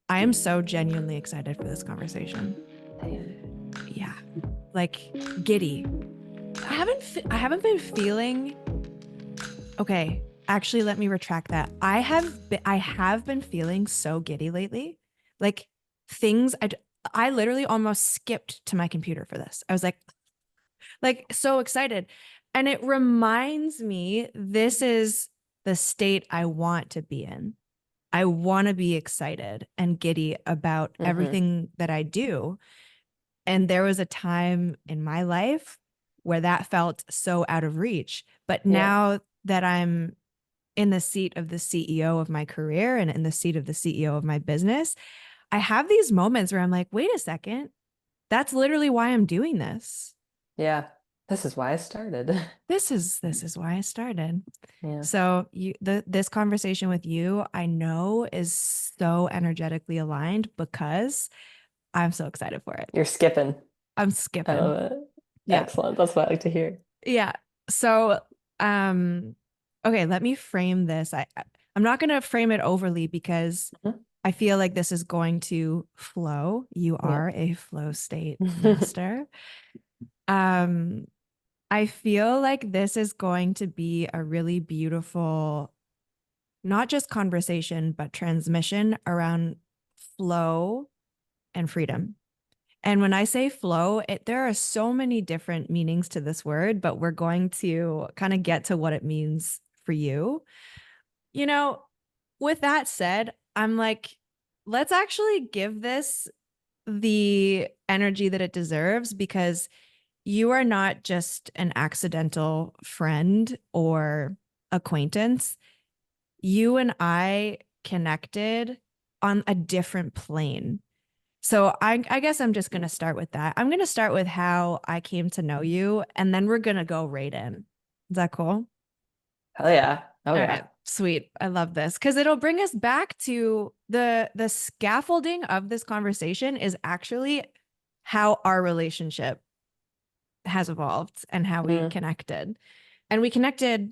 I am so genuinely excited for this conversation. Yeah, like giddy. I haven't been feeling okay. Actually, let me retract that. I have been feeling so giddy lately. Like things I literally almost skipped to my computer for this. I was like so excited. And it reminds me this is the state I want to be in. I want to be excited and giddy about Mm-hmm. everything that I do. And there was a time in my life where that felt so out of reach. But Yeah. now that I'm in the seat of the CEO of my career and in the seat of the CEO of my business, I have these moments where I'm like, wait a second, that's literally why I'm doing this. Yeah. This is why I started. This is why I started. Yeah. So this conversation with you, I know is so energetically aligned because I'm so excited for it. You're skipping. I'm I skipping. love it. Yeah. Excellent. That's what I like to hear. Yeah. So, um, okay, let me frame this. I'm not going to frame it overly because Mhm. I feel like this is going to flow. You Yeah. are a flow state master. Um, I feel like this is going to be a really beautiful, not just conversation, but transmission around flow and freedom. And when I say flow, there are so many different meanings to this word, but we're going to kind of get to what it means for you. You know, with that said, I'm like, let's actually give this the energy that it deserves because you are not just an accidental friend or acquaintance. You and I connected on a different plane. So I guess I'm just going to start with that. I'm going to start with how I came to know you, and then we're going to go right in. Is that cool? Hell yeah. Oh All right, yeah. sweet. I love this because it'll bring us back to the scaffolding of this conversation is actually how our relationship has evolved and how we Mm. connected. And we connected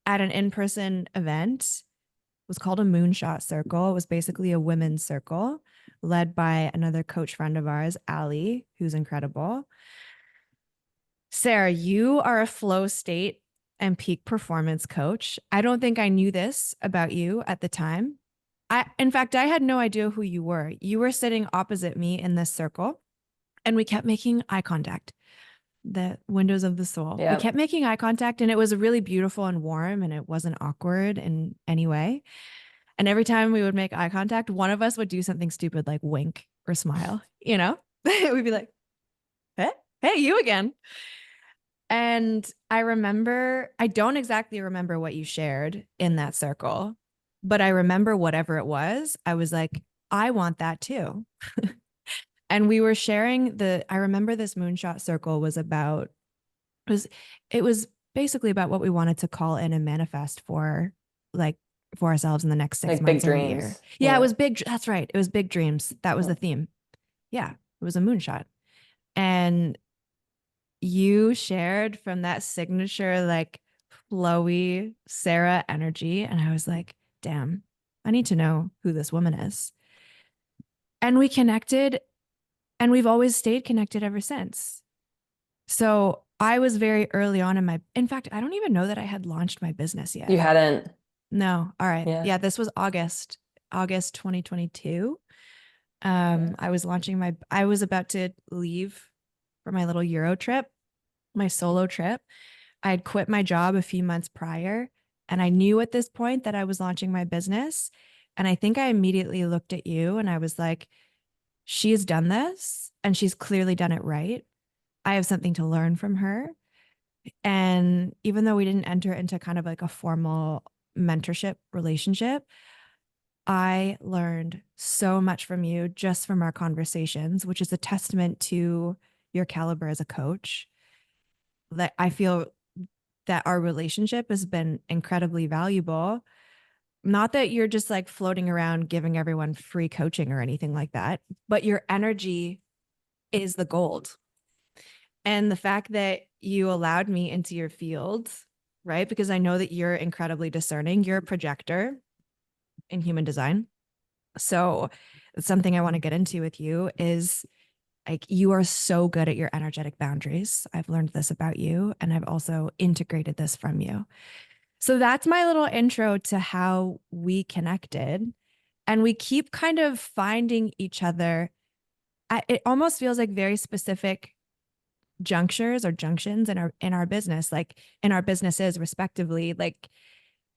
at an in-person event. It was called a moonshot circle. It was basically a women's circle led by another coach friend of ours, Allie, who's incredible. Sarah, you are a flow state and peak performance coach. I don't think I knew this about you at the time. In fact, I had no idea who you were. You were sitting opposite me in this circle, and we kept making eye contact. The windows of the soul. We Yeah. kept making eye contact, and it was really beautiful and warm, and it wasn't awkward in any way. And every time we would make eye contact, one of us would do something stupid like wink or smile, you know? We'd be like, hey, hey, you again. And I remember, I don't exactly remember what you shared in that circle, but I remember whatever it was. I was like, I want that too. And we were sharing I remember this moonshot circle was about, was, it was basically about what we wanted to call in and manifest like, for ourselves in the next six Like big months or a year. dreams. Yeah, it Yeah. was big. That's right. It was big dreams. That was the theme. Yeah, it was a moonshot. And you shared from that signature, like flowy Sarah energy. And I was like, damn, I need to know who this woman is. And we connected and we've always stayed connected ever since. So I was very early on in fact, I don't even know that I had launched my business You yet. hadn't. No. All right. Yeah. Yeah. This was August 2022. Yeah. I was about to leave for my little Euro trip, my solo trip. I had quit my job a few months prior, and I knew at this point that I was launching my business. And I think I immediately looked at you and I was like, she has done this and she's clearly done it right. I have something to learn from her. And even though we didn't enter into kind of like a formal mentorship relationship, I learned so much from you just from our conversations, which is a testament to your caliber as a coach. That I feel that our relationship has been incredibly valuable. Not that you're just like floating around giving everyone free coaching or anything like that, but your energy is the gold. And the fact that you allowed me into your field, right? Because I know that you're incredibly discerning, you're a projector in human design. So something I want to Mhm. get into with you is like you are so good at your energetic boundaries. I've learned this about you, and I've also integrated this from you. So that's my little intro to how we connected. And we keep kind of finding each other. It almost feels like very specific junctures or junctions in our business, like in our businesses respectively. Like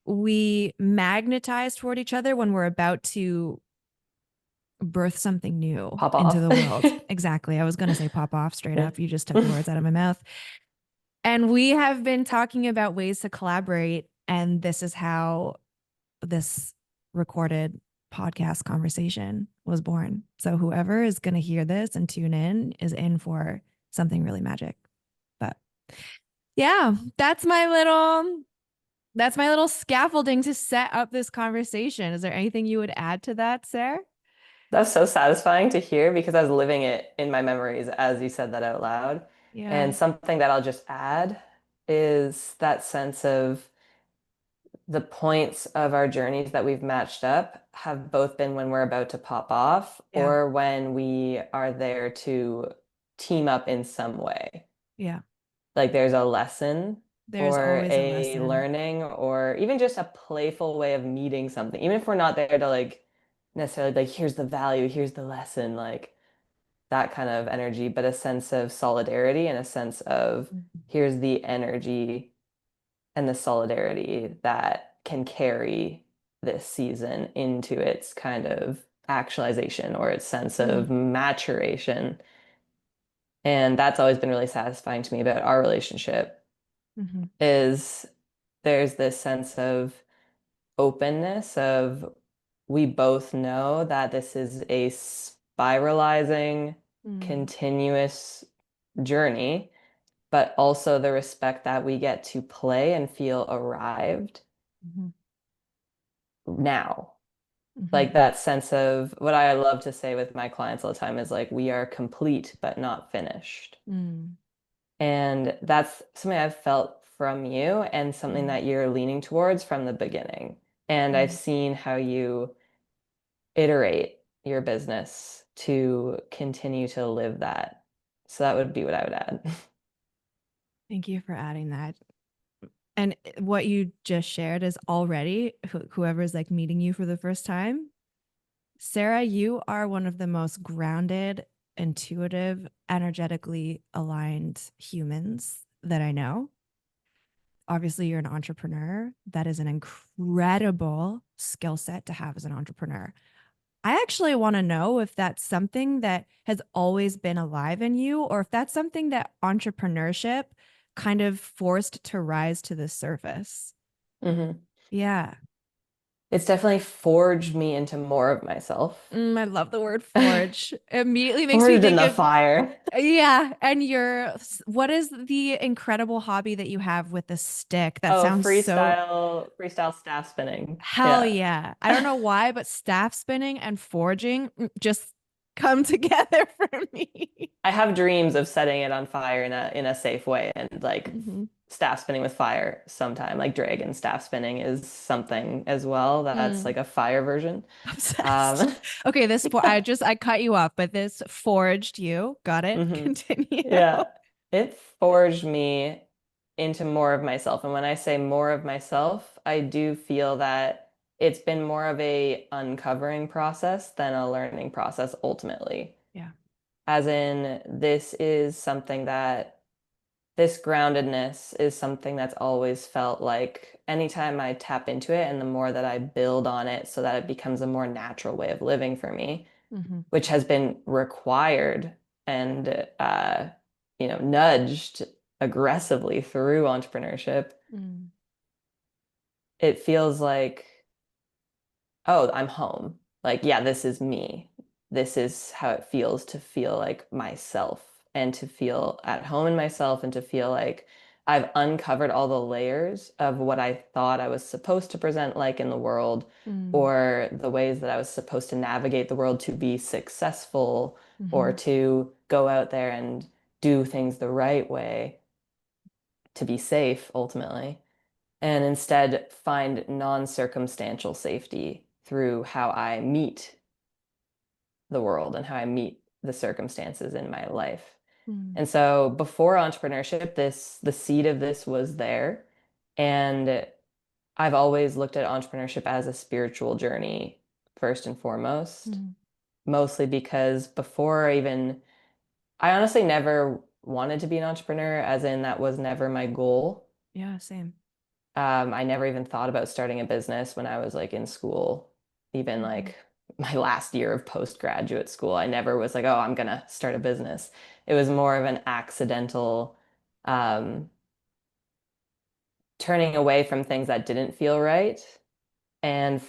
we magnetize toward each other when we're about to birth something new Pop into off. the world. Exactly. I was going to say pop off straight Yeah. up. You just took the words out of my mouth. And we have been talking about ways to collaborate. And this is how this recorded podcast conversation was born. So whoever is going to hear this and tune in is in for something really magic. But yeah, that's my little scaffolding to set up this conversation. Is there anything you would add to that, Sarah? That's so satisfying to hear because I was living it in my memories as you said that out loud. Yeah. And something that I'll just add is that sense of the points of our journeys that we've matched up have both been when we're about to pop off Yeah. or when we are there to team up in some way. Yeah. Like there's a lesson There's or always a a lesson. learning or even just a playful way of meeting something. Even if we're not there to like necessarily like, here's the value, here's the lesson, like that kind of energy, but a sense of solidarity and a sense of Mhm. here's the energy and the solidarity that can carry this season into its kind of actualization or its sense of Mm. maturation. And that's always been really satisfying to me about our relationship Mhm. is there's this sense of openness of we both know that this is a spiralizing, Mm. continuous journey, but also the respect that we get to play and feel arrived Mhm. now. Mhm. Like that sense of what I love to say with my clients all the time is like, we are complete but not finished. Mm. And that's something I've felt from you and something Mm. that you're leaning towards from the beginning. And I've Mm. seen how you iterate your business to continue to live that. So that would be what I would add. Thank you for adding that. And what you just shared is already whoever's like meeting you for the first time. Sarah, you are one of the most grounded, intuitive, energetically aligned humans that I know. Obviously, you're an entrepreneur. That is an incredible skill set to have as an entrepreneur. I actually want to know if that's something that has always been alive in you, or if that's something that entrepreneurship kind of forced to rise to the surface. hmm Yeah. It's definitely forged me into more of myself. I love the word forge. Immediately makes me Forged in think the of, fire. yeah. And what is the incredible hobby that you have with the stick? That Oh, sounds so freestyle staff spinning. hell Yeah. yeah. I don't know why, but staff spinning and forging just come together for me. I have dreams of setting it on fire in a safe way and like Mhm. staff spinning with fire sometime. Like dragon staff spinning is something as well. That's Mm. like a fire version. Obsessed. Um, Okay, I cut you off, but this forged you. Got it. hmm Continue. Yeah. It forged me into more of myself. And when I say more of myself, I do feel that it's been more of a uncovering process than a learning process ultimately. Yeah. As in, this is something that this groundedness is something that's always felt like anytime I tap into it and the more that I build on it so that it becomes a more natural way of living for me, Hmm. which has been required and nudged aggressively through entrepreneurship, Mm. it feels like oh, I'm home. Like, yeah, this is me. This is how it feels to feel like myself and to feel at home in myself and to feel like I've uncovered all the layers of what I thought I was supposed to present like in the world Mm. or the ways that I was supposed to navigate the world to be successful or Hmm. to go out there and do things the right way to be safe ultimately and instead find non-circumstantial safety through how I meet the world and how I meet the circumstances in my life. Mm. And so before entrepreneurship, the seed of this was there. And I've always looked at entrepreneurship as a spiritual journey, first and foremost, Mm. mostly because before I honestly never wanted to be an entrepreneur, as in that was never my goal. Yeah, same. I never even thought about starting a business when I was like in school, even Mm-hmm. like my last year of postgraduate school. I never was like, oh, I'm gonna start a business. It was more of an accidental um, turning away from things that didn't feel right and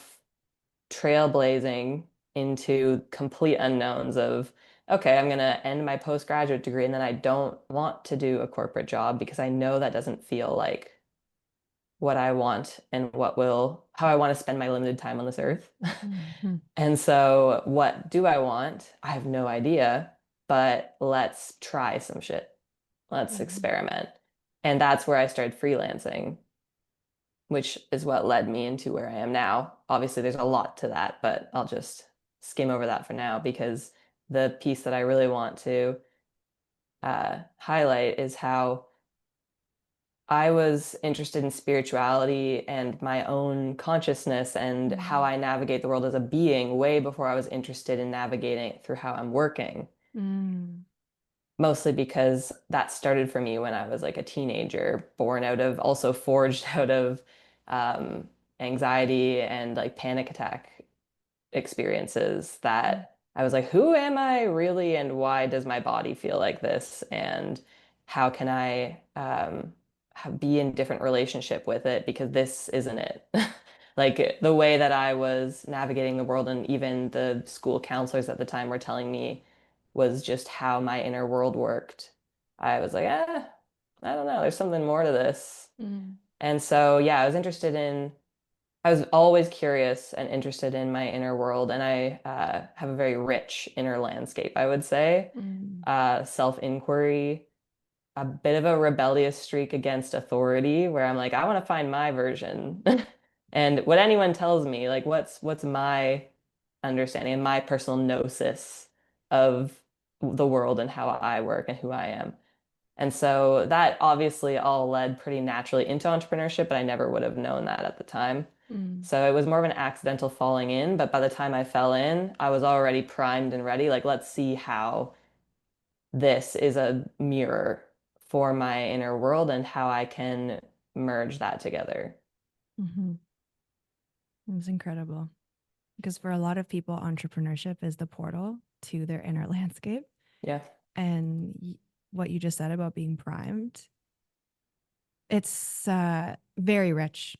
trailblazing into complete unknowns of, okay, I'm gonna end my postgraduate degree and then I don't want to do a corporate job because I know that doesn't feel like what I want and how I want to spend my limited time on this earth. Mm-hmm. And so, what do I want? I have no idea, but let's try some shit. Let's Mm-hmm. experiment. And that's where I started freelancing, which is what led me into where I am now. Obviously, there's a lot to that, but I'll just skim over that for now because the piece that I really want to highlight is how I was interested in spirituality and my own consciousness and how Mm. I navigate the world as a being way before I was interested in navigating it through how I'm working. Mm. Mostly because that started for me when I was like a teenager, born out of, also forged out of um, anxiety and like panic attack experiences that I was like, who am I really, and why does my body feel like this? And how can I be in different relationship with it because this isn't it. Like the way that I was navigating the world and even the school counselors at the time were telling me was just how my inner world worked. I was like, I don't know, there's something more to this. Mm. And so, yeah, I was always curious and interested in my inner world, and I have a very rich inner landscape, I would say. Mm. Self-inquiry, a bit of a rebellious streak against authority, where I'm like, I want to find my version. And what anyone tells me, like what's my understanding and my personal gnosis of the world and how I work and who I am. And so that obviously all led pretty naturally into entrepreneurship, but I never would have known that at the time. Mm. So it was more of an accidental falling in, but by the time I fell in, I was already primed and ready. Like, let's see how this is a mirror for my inner world and how I can merge that together. Mm-hmm. It was incredible because for a lot of people, entrepreneurship is the portal to their inner landscape. Yeah. And what you just said about being primed, it's very rich.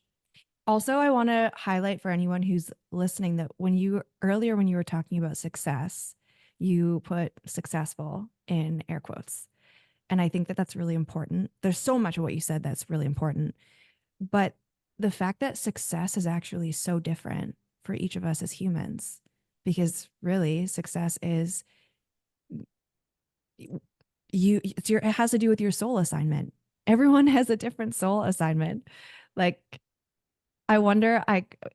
Also, I want to highlight for anyone who's listening that when you were talking about success, you put successful in air quotes. And I think that that's really important. There's so much of what you said that's really important. But the fact that success is actually so different for each of us as humans, because really success is it has to do with your soul assignment. Everyone has a different soul assignment. Like I wonder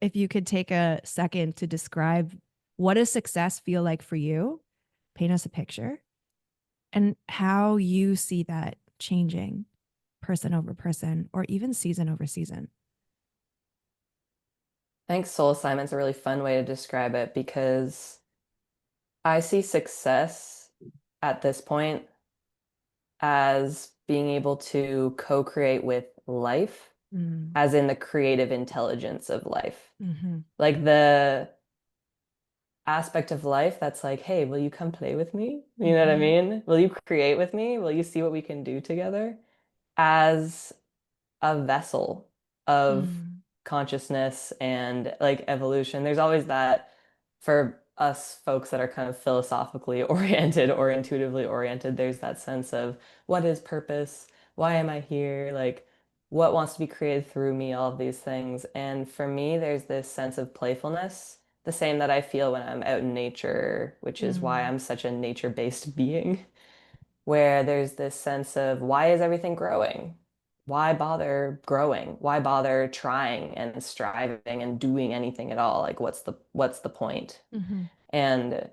if you could take a second to describe what does success feel like for you? Paint us a picture and how you see that changing person over person or even season over season. I think soul assignment's a really fun way to describe it because I see success at this point as being able to co-create with life, Mm. as in the creative intelligence of life. Mm-hmm. Like the aspect of life that's like, hey, will you come play with me? You know what I Mm-hmm. mean? Will you create with me? Will you see what we can do together? As a vessel of Mm. consciousness and like evolution. There's always that for us folks that are kind of philosophically oriented or intuitively oriented, there's that sense of what is purpose? Why am I here? Like, what wants to be created through me? All of these things. And for me, there's this sense of playfulness, the same that I feel when I'm out in nature, which is why Mm. I'm such a nature-based being where there's this sense of why is everything growing? Why bother growing? Why bother trying and striving and doing anything at all? Like what's the point? Mm-hmm. And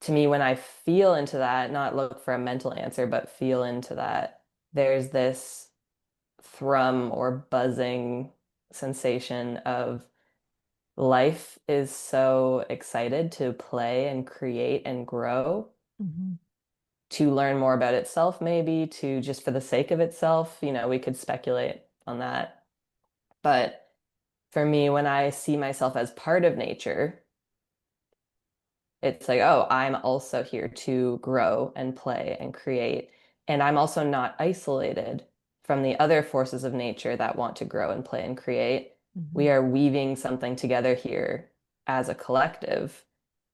to me, when I feel into that, not look for a mental answer, but feel into that, there's this thrum or buzzing sensation of life is so excited to play and create and grow, Mhm. to learn more about itself, maybe to just for the sake of itself. We could speculate on that. But for me, when I see myself as part of nature, it's like, oh, I'm also here to grow and play and create. And I'm also not isolated from the other forces of nature that want to grow and play and create. We Mhm. are weaving something together here as a collective.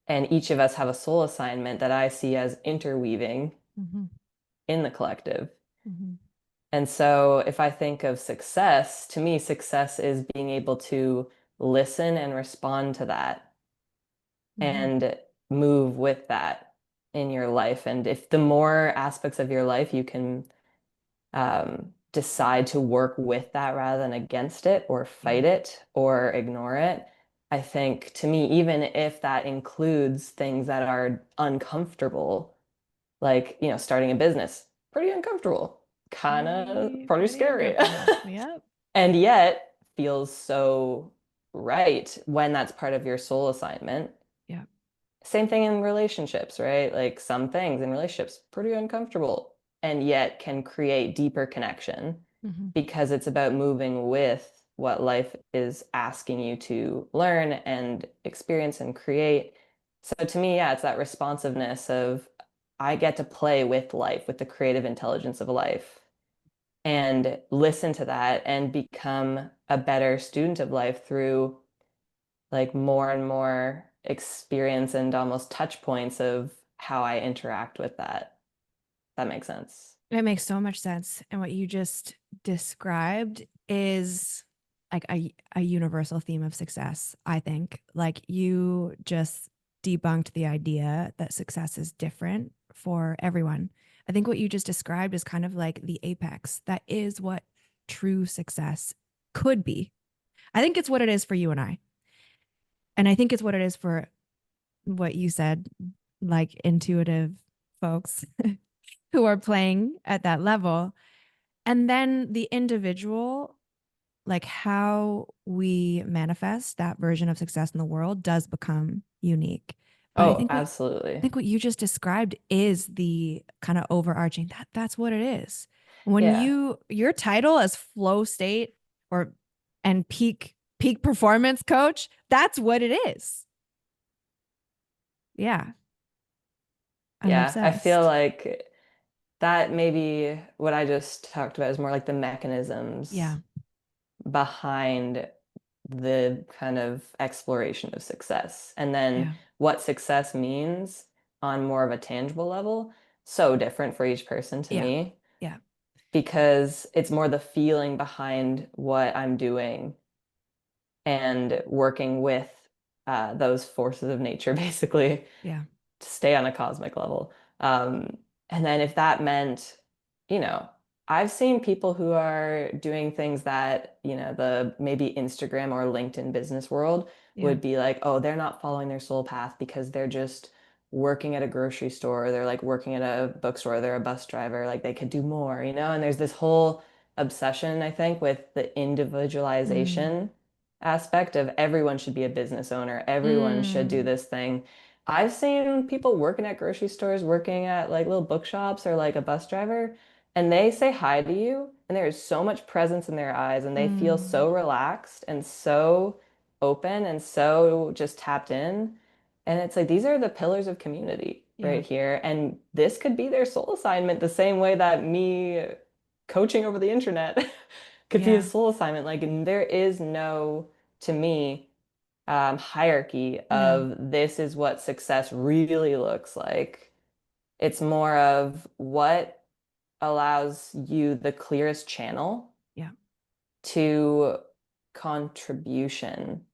And each of us have a soul assignment that I see as interweaving Mhm. in the collective. Mhm. And so if I think of success, to me, success is being able to listen and respond to that Mhm. and move with that in your life. And if the more aspects of your life you can decide to work with that rather than against it or Yeah. fight it or ignore it, I think to me, even if that includes things that are uncomfortable, like, starting a business, pretty uncomfortable, kind of pretty Pretty scary, uncomfortable. Yep. and yet feels so right when that's part of your soul assignment. Yep. Same thing in relationships, right? Like some things in relationships, pretty uncomfortable, and yet can create deeper connection Mhm. because it's about moving with what life is asking you to learn and experience and create. So to me, yeah, it's that responsiveness of I get to play with life, with the creative intelligence of life, and listen to that and become a better student of life through like more and more experience and almost touch points of how I interact with that. That makes sense. It makes so much sense. And what you just described is like a universal theme of success, I think. Like you just debunked the idea that success is different for everyone. I think what you just described is kind of like the apex. That is what true success could be. I think it's what it is for you and I. And I think it's what it is for what you said, like intuitive folks who are playing at that level. And then the individual, like how we manifest that version of success in the world does become unique. But Oh, absolutely. I think what you just described is the kind of overarching that's what it is. When Yeah. your title as flow state or and peak performance coach, that's what it is. Yeah, I'm Yeah. I feel obsessed. like that maybe what I just talked about is more like the Yeah. mechanisms behind the kind of exploration of success. And then Yeah. what success means on more of a tangible level, so different for each person to Yeah. me, Yeah. because it's more the feeling behind what I'm doing and working with those forces of nature, basically, Yeah. to stay on a cosmic level. And then if that meant, you know, I've seen people who are doing things that, the maybe Instagram or LinkedIn business world Yeah. would be like, oh, they're not following their soul path because they're just working at a grocery store, they're like working at a bookstore, they're a bus driver, like they could do more, and there's this whole obsession, I think, with the Mm. individualization aspect of everyone should be a business owner, everyone should do Mm. this thing. I've seen people working at grocery stores, working at like little bookshops or like a bus driver, and they say hi to you, and there is so much presence in their eyes, and they feel Mm. so relaxed and so open and so just tapped in. And it's like these are the pillars of community Yeah. right here. And this could be their soul assignment the same way that me coaching over the internet could be a Yeah. soul assignment. Like, and there is no, to me, hierarchy No. of this is what success really looks like. It's more of what allows you the clearest channel Yeah. to contribution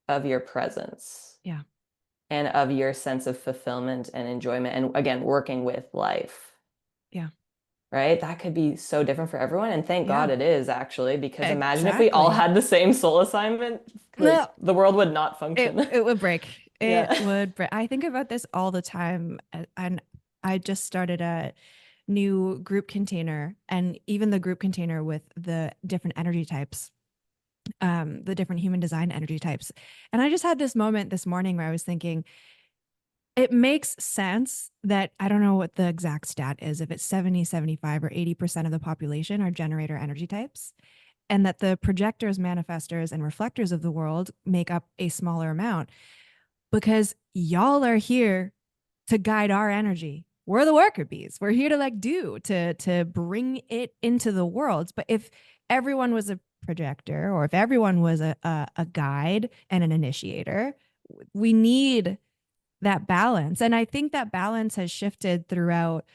of your presence Yeah. and of your sense of fulfillment and enjoyment. And again, working with life, Yeah. right? That could be so different for everyone. And thank God Yeah. it is actually, because imagine if we all Exactly. had the same soul assignment, like No, the world would not it function. it would break. It Yeah. would. I think about this all the time. And I just started a new group container, and even the group container with the different energy types, the different human design energy types. And I just had this moment this morning where I was thinking, it makes sense that I don't know what the exact stat is, if it's 70, 75, or 80% of the population are generator energy types, and that the projectors, manifestors, and reflectors of the world make up a smaller amount because y'all are here to guide our energy. We're the worker bees. We're here to like do to bring it into the world. But if everyone was a projector, or if everyone was a guide and an initiator, we need that balance. And I think that balance has shifted throughout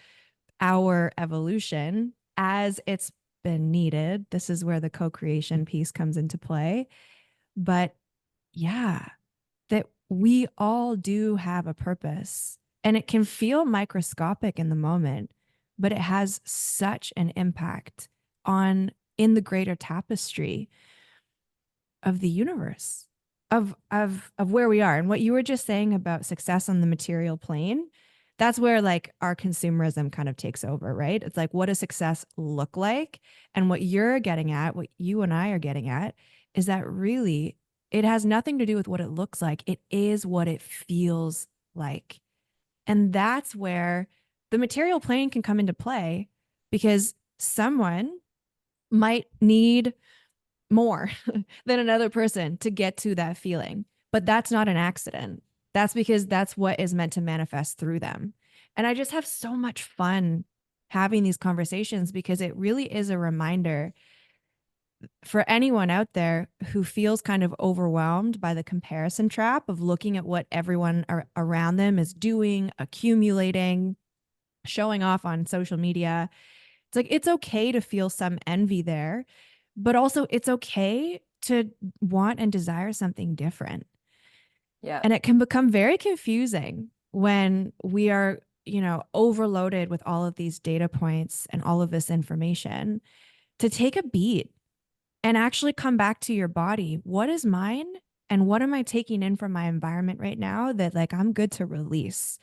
our evolution as it's been needed. This is where the co-creation piece comes into play. But yeah, that we all do have a purpose, and it can feel microscopic in the moment, but it has such an impact on in the greater tapestry of the universe, of where we are. And what you were just saying about success on the material plane, that's where like our consumerism kind of takes over, right? It's like, what does success look like? And what you're getting at, what you and I are getting at, is that really it has nothing to do with what it looks like. It is what it feels like. And that's where the material plane can come into play, because someone might need more than another person to get to that feeling. But that's not an accident. That's because that's what is meant to manifest through them. And I just have so much fun having these conversations, because it really is a reminder for anyone out there who feels kind of overwhelmed by the comparison trap of looking at what everyone around them is doing, accumulating, showing off on social media. It's like, it's okay to feel some envy there, but also it's okay to want and desire something different. Yeah. And it can become very confusing when we are, overloaded with all of these data points and all of this information, to take a beat and actually come back to your body. What is mine? And what am I taking in from my environment right now that like I'm good to release?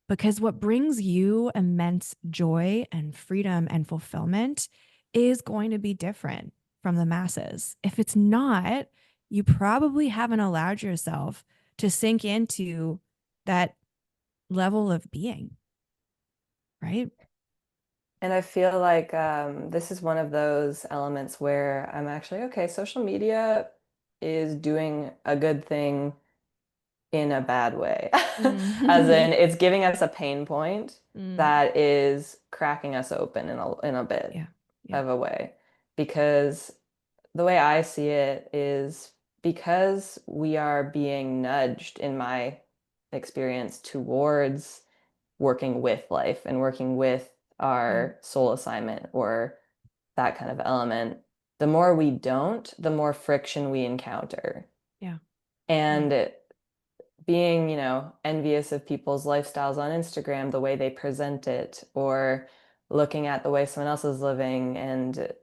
Because what brings you immense joy and freedom and fulfillment is going to be different from the masses. If it's not, you probably haven't allowed yourself to sink into that level of being, right? And I feel like this is one of those elements where I'm actually, okay, social media is doing a good thing in a bad way. As Mm. in, it's giving us a pain point Mm. that is cracking us open in a bit Yeah. Yeah. of a way. Because the way I see it is, because we are being nudged, in my experience, towards working with life and working with Yeah. our soul assignment or that kind of element, the more we don't, the more friction we encounter. Yeah. Yeah. And being, envious of people's lifestyles on Instagram, the way they present it, or looking at the way someone else is living and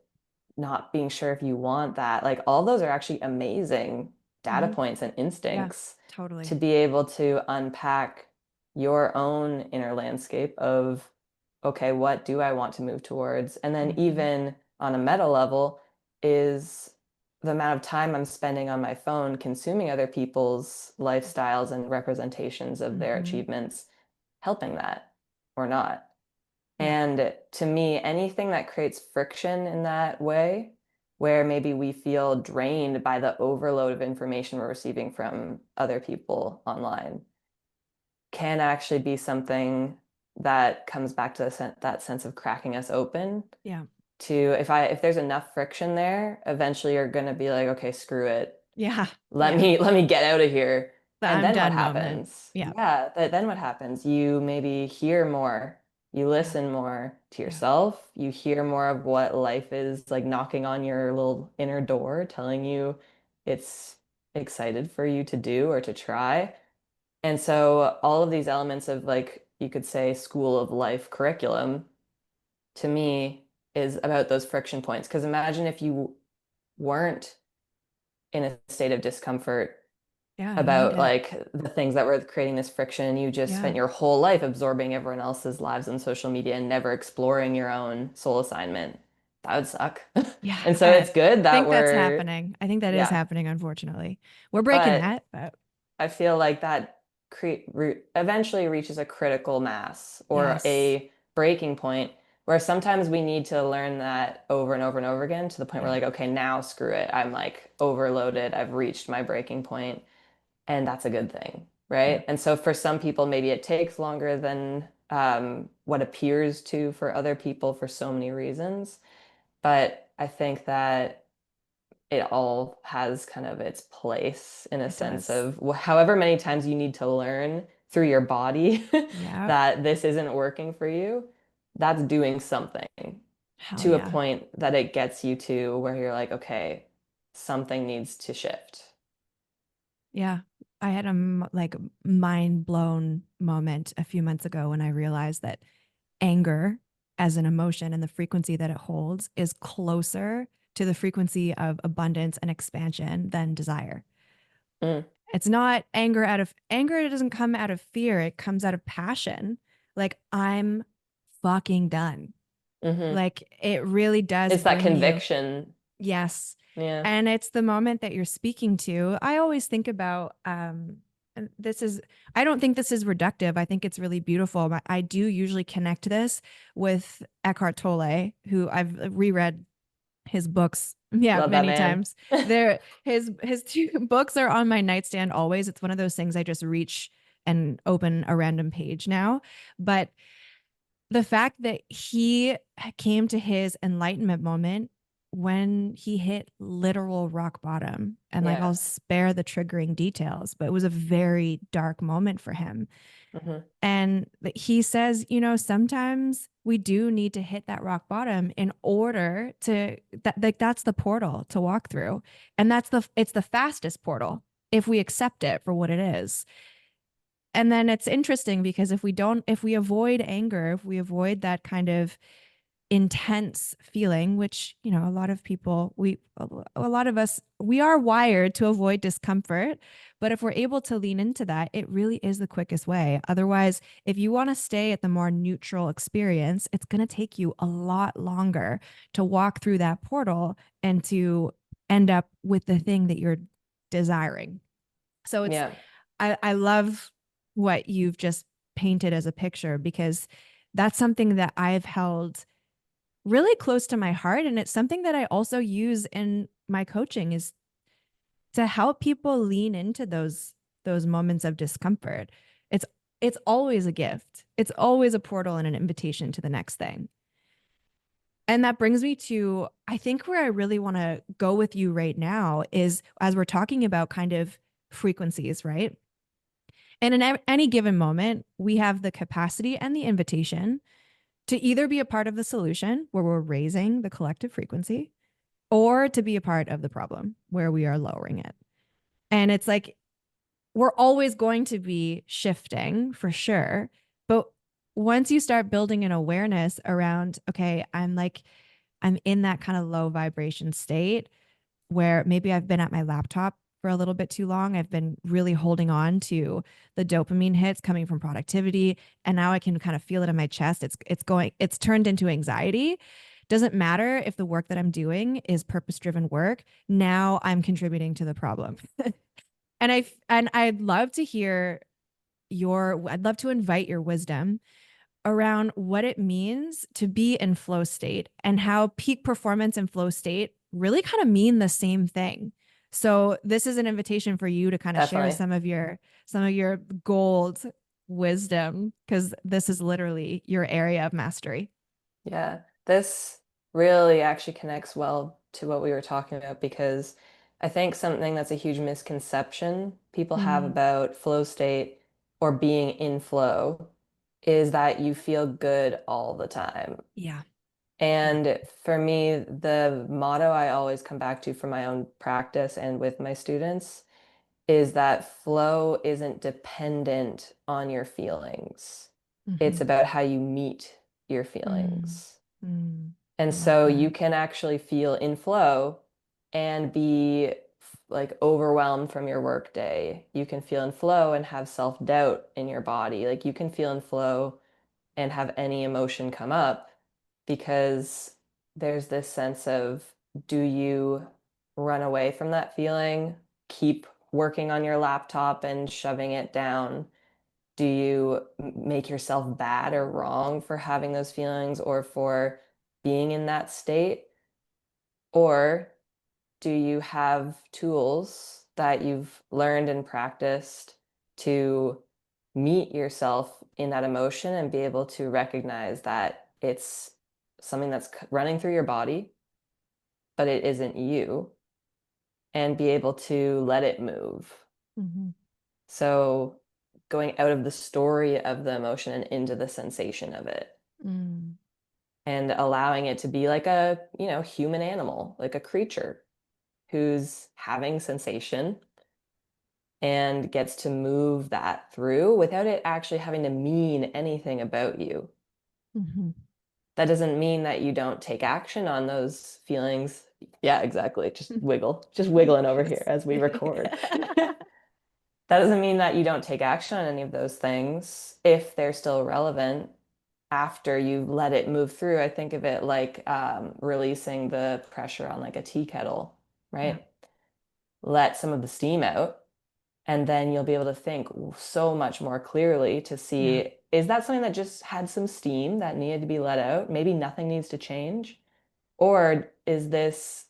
not being sure if you want that. Like, all those are actually amazing data Hmm. points and Yeah. instincts to Totally. be able to unpack your own inner landscape of, okay, what do I want to move towards? And then Hmm. even on a meta level, is the amount of time I'm spending on my phone consuming other people's lifestyles and representations of their Hmm. achievements helping that or not? Yeah. And to me, anything that creates friction in that way, where maybe we feel drained by the overload of information we're receiving from other people online, can actually be something that comes back to that sense of cracking us open Yeah. to, if there's enough friction there, eventually you're going to be like, okay, screw it. Yeah. Let Yeah. me let me get out of here. The And I'm then what done moment. happens? Yeah. Yeah, then what happens? You maybe hear more, you Yeah. listen more to Yeah. yourself, you hear more of what life is like knocking on your little inner door, telling you it's excited for you to do or to try. And so all of these elements of, like, you could say, school of life curriculum, to me, is about those friction points. Because imagine if you weren't in a state of discomfort Yeah, you need about to. like the things that were creating this friction. You just Yeah. spent your whole life absorbing everyone else's lives on social media and never exploring your own soul assignment. That would suck. Yeah. And so I it's good that think that's we're, happening. I think that is yeah, happening, unfortunately. We're breaking but that, but I feel like that eventually reaches a critical mass or yes. a breaking point where sometimes we need to learn that over and over and over again to the point where Yeah. like, okay, now screw it. I'm like overloaded. I've reached my breaking point, and that's a good thing, Yeah. right? And so for some people, maybe it takes longer than what appears to for other people for so many reasons. But I think that it all has kind of its place in a It sense does. of however many times you need to learn through your body Yeah. that this isn't working for you, that's doing something Hell to a yeah. point that it gets you to where you're like, okay, something needs to shift. Yeah. I had a like mind blown moment a few months ago when I realized that anger as an emotion and the frequency that it holds is closer to the frequency of abundance and expansion than desire. Mm, It's not anger out of anger, it doesn't come out of fear, it comes out of passion. Like, I'm fucking done. hmm. Like, it really does It's that bring you. conviction. Yes. Yeah. And it's the moment that you're speaking to. I always think about and this is I don't think this is reductive. I think it's really beautiful. But I do usually connect this with Eckhart Tolle, who I've reread his books, yeah, Love that many man. times. There his two books are on my nightstand always. It's one of those things I just reach and open a random page now. But the fact that he came to his enlightenment moment when he hit literal rock bottom, and like, Yeah. I'll spare the triggering details, but it was a very dark moment for him. Hmm. And he says, sometimes we do need to hit that rock bottom in order to that, like, that's the portal to walk through. And it's the fastest portal if we accept it for what it is. And then it's interesting because if we avoid anger, if we avoid that kind of intense feeling, which, a lot of people, a lot of us, we are wired to avoid discomfort. But if we're able to lean into that, it really is the quickest way. Otherwise, if you want to stay at the more neutral experience, it's going to take you a lot longer to walk through that portal and to end up with the thing that you're desiring. So Yeah. I love what you've just painted as a picture, because that's something that I've held really close to my heart, and it's something that I also use in my coaching, is to help people lean into those moments of discomfort. It's always a gift. It's always a portal and an invitation to the next thing. And that brings me to, I think, where I really want to go with you right now is, as we're talking about kind of frequencies, right? And in any given moment, we have the capacity and the invitation to either be a part of the solution where we're raising the collective frequency, or to be a part of the problem where we are lowering it. And it's like, we're always going to be shifting for sure. But once you start building an awareness around, okay, I'm in that kind of low vibration state where maybe I've been at my laptop for a little bit too long. I've been really holding on to the dopamine hits coming from productivity, and now I can kind of feel it in my chest. It's turned into anxiety. Doesn't matter if the work that I'm doing is purpose-driven work. Now I'm contributing to the problem. And I'd love to hear I'd love to invite your wisdom around what it means to be in flow state, and how peak performance and flow state really kind of mean the same thing. So this is an invitation for you to kind of share Definitely. some of your gold wisdom, because this is literally your area of mastery. Yeah, this really actually connects well to what we were talking about because I think something that's a huge misconception people have Mm, about flow state or being in flow is that you feel good all the time. yeah. Yeah. And for me, the motto I always come back to for my own practice and with my students is that flow isn't dependent on your feelings. It's Mm-hmm. about how you meet your Mm, feelings. mm. I And love so that. you can actually feel in flow and be like overwhelmed from your work day. You can feel in flow and have self-doubt in your body. Like you can feel in flow and have any emotion come up because there's this sense of, do you run away from that feeling, keep working on your laptop and shoving it down? Do you make yourself bad or wrong for having those feelings or for being in that state? Or do you have tools that you've learned and practiced to meet yourself in that emotion and be able to recognize that it's something that's running through your body, but it isn't you, and be able to let it move? Mm-hmm. So going out of the story of the emotion and into the sensation of it, Mm. and allowing it to be like a, human animal, like a creature who's having sensation and gets to move that through without it actually having to mean anything about you. Mm-hmm. That doesn't mean that you don't take action on those feelings. Yeah, exactly. Just wiggling over here Yes. as we record. That doesn't mean that you don't take action on any of those things if they're still relevant after you let it move through. I think of it like releasing the pressure on like a tea kettle, Yeah. right? Let some of the steam out, and then you'll be able to think so much more clearly to Yeah. see, is that something that just had some steam that needed to be let out? Maybe nothing needs to change. Or is this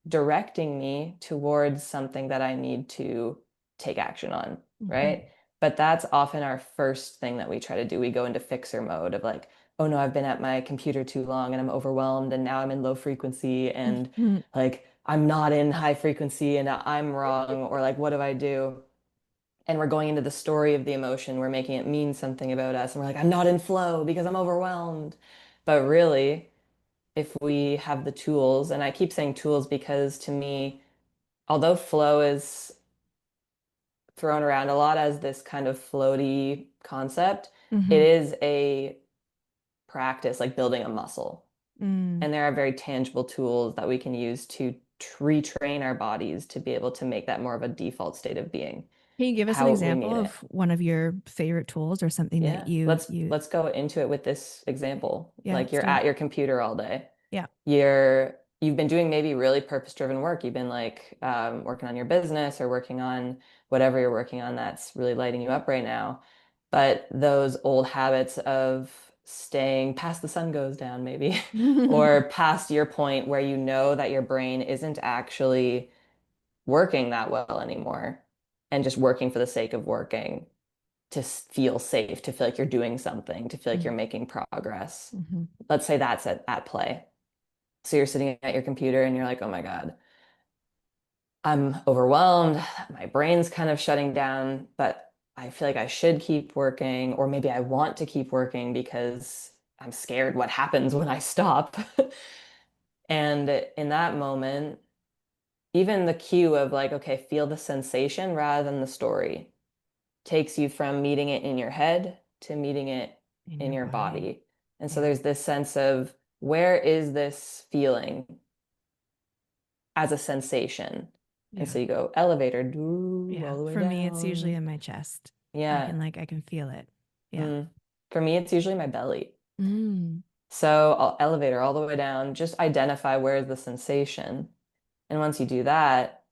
directing me towards something that I need to take action on, Mm-hmm. right? But that's often our first thing that we try to do. We go into fixer mode of like, oh no, I've been at my computer too long and I'm overwhelmed and now I'm in low frequency and Mm-hmm. like I'm not in high frequency and I'm wrong, or like what do I do? And we're going into the story of the emotion. We're making it mean something about us. And we're like, I'm not in flow because I'm overwhelmed. But really, if we have the tools, and I keep saying tools because to me, although flow is thrown around a lot as this kind of floaty concept, it Mm-hmm. is a practice like building a muscle. Mm. And there are very tangible tools that we can use to retrain our bodies to be able to make that more of a default state of being, Can you give us an how we example mean it. of one of your favorite tools or something that Yeah, you let's use? let's go into it with this example. Yeah, Like let's you're do it. at your computer all day. Yeah. You've been doing maybe really purpose-driven work. You've been like working on your business or working on whatever you're working on that's really lighting you up right now. But those old habits of staying past the sun goes down, maybe, or past your point where you know that your brain isn't actually working that well anymore and just working for the sake of working, to feel safe, to feel like you're doing something, to feel like you're making progress. Mm-hmm. Let's say that's at play. So you're sitting at your computer and you're like, oh my God, I'm overwhelmed. My brain's kind of shutting down, but I feel like I should keep working, or maybe I want to keep working because I'm scared what happens when I stop. And in that moment, even the cue of like, okay, feel the sensation rather than the story takes you from meeting it in your head to meeting it In in your your body. body. And so Yeah. there's this sense of, where is this feeling as a sensation? And Yeah. so you go elevator, doo, Yeah. all the way For me, it's usually down. in my chest. Yeah. I can feel it. Yeah. Mm. For me, it's usually my belly. Mm. So I'll elevator all the way down, just identify where's the sensation. And once you do that,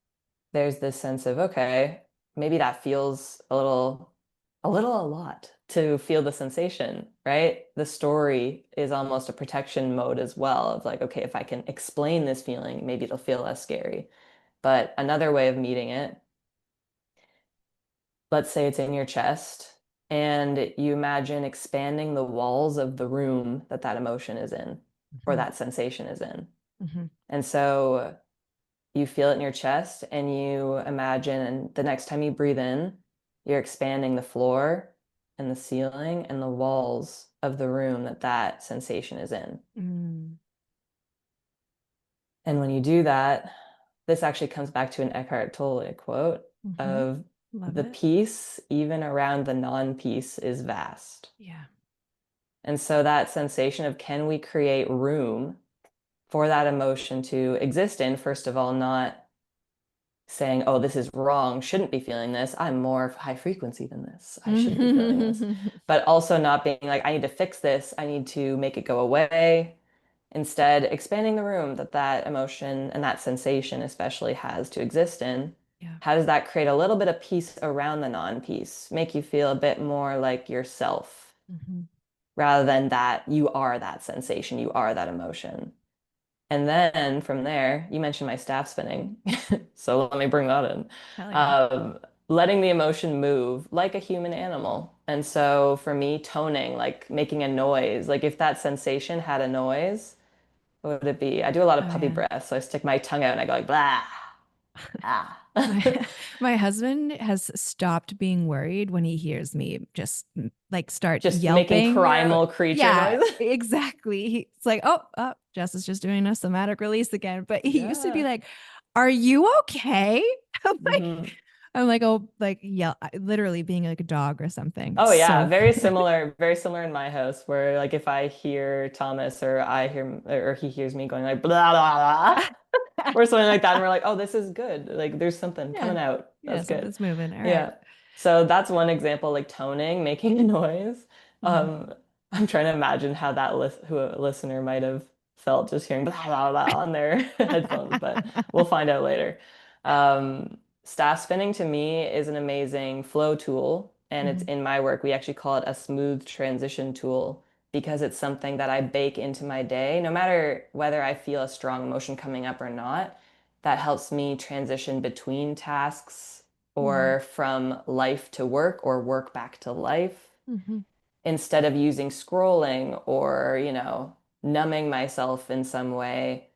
there's this sense of, okay, maybe that feels a lot to feel the sensation, right? The story is almost a protection mode as well of like, okay, if I can explain this feeling, maybe it'll feel less scary. But another way of meeting it, let's say it's in your chest and you imagine expanding the walls of the room that that emotion is in or Mm-hmm. that sensation is in. Mm-hmm. And so you feel it in your chest and you imagine the next time you breathe in, you're expanding the floor and the ceiling and the walls of the room that that sensation is in. Mm. And when you do that, this actually comes back to an Eckhart Tolle quote Mm-hmm. of, Love the it. peace, even around the non-peace, is vast. Yeah. And so that sensation of, can we create room for that emotion to exist in, first of all, not saying, oh, this is wrong, shouldn't be feeling this. I'm more high frequency than this. I should be feeling this. Mhm. But also not being like, I need to fix this. I need to make it go away. Instead, expanding the room that that emotion and that sensation especially has to exist in. Yeah. How does that create a little bit of peace around the non-peace? Make you feel a bit more like yourself Mhm. rather than that you are that sensation, you are that emotion. And then from there, you mentioned my staff spinning. So let me bring that in. Hell yeah. Um, Letting the emotion move like a human animal. And so for me, toning, like making a noise, like if that sensation had a noise, what would it be? I do a lot of Oh puppy yeah. breath. So I stick my tongue out and I go like, blah, ah. My my husband has stopped being worried when he hears me just like start Just making yelping or primal creature yeah, noises. exactly. It's like, oh, Jess is just doing a somatic release again. But he used to be Yeah. like, "Are you okay?" I'm like, Hmm. I'm like, oh, like yell, literally being like a dog or something. It's Oh yeah, so very similar in my house where like if I hear Thomas or I hear or he hears me going like blah blah blah or something like that and we're like, "Oh, this is good. Like there's something yeah, coming out. yeah, That's good." something's moving. All right. Yeah. So that's one example like toning, making a noise. Mhm. I'm trying to imagine how that who a listener might have felt just hearing blah blah blah on their headphones, but we'll find out later. Staff spinning to me is an amazing flow tool, and it's Mhm. in my work. We actually call it a smooth transition tool because it's something that I bake into my day, no matter whether I feel a strong emotion coming up or not. That helps me transition between tasks Mhm. or from life to work or work back to life Mhm. instead of using scrolling or, numbing myself in some way,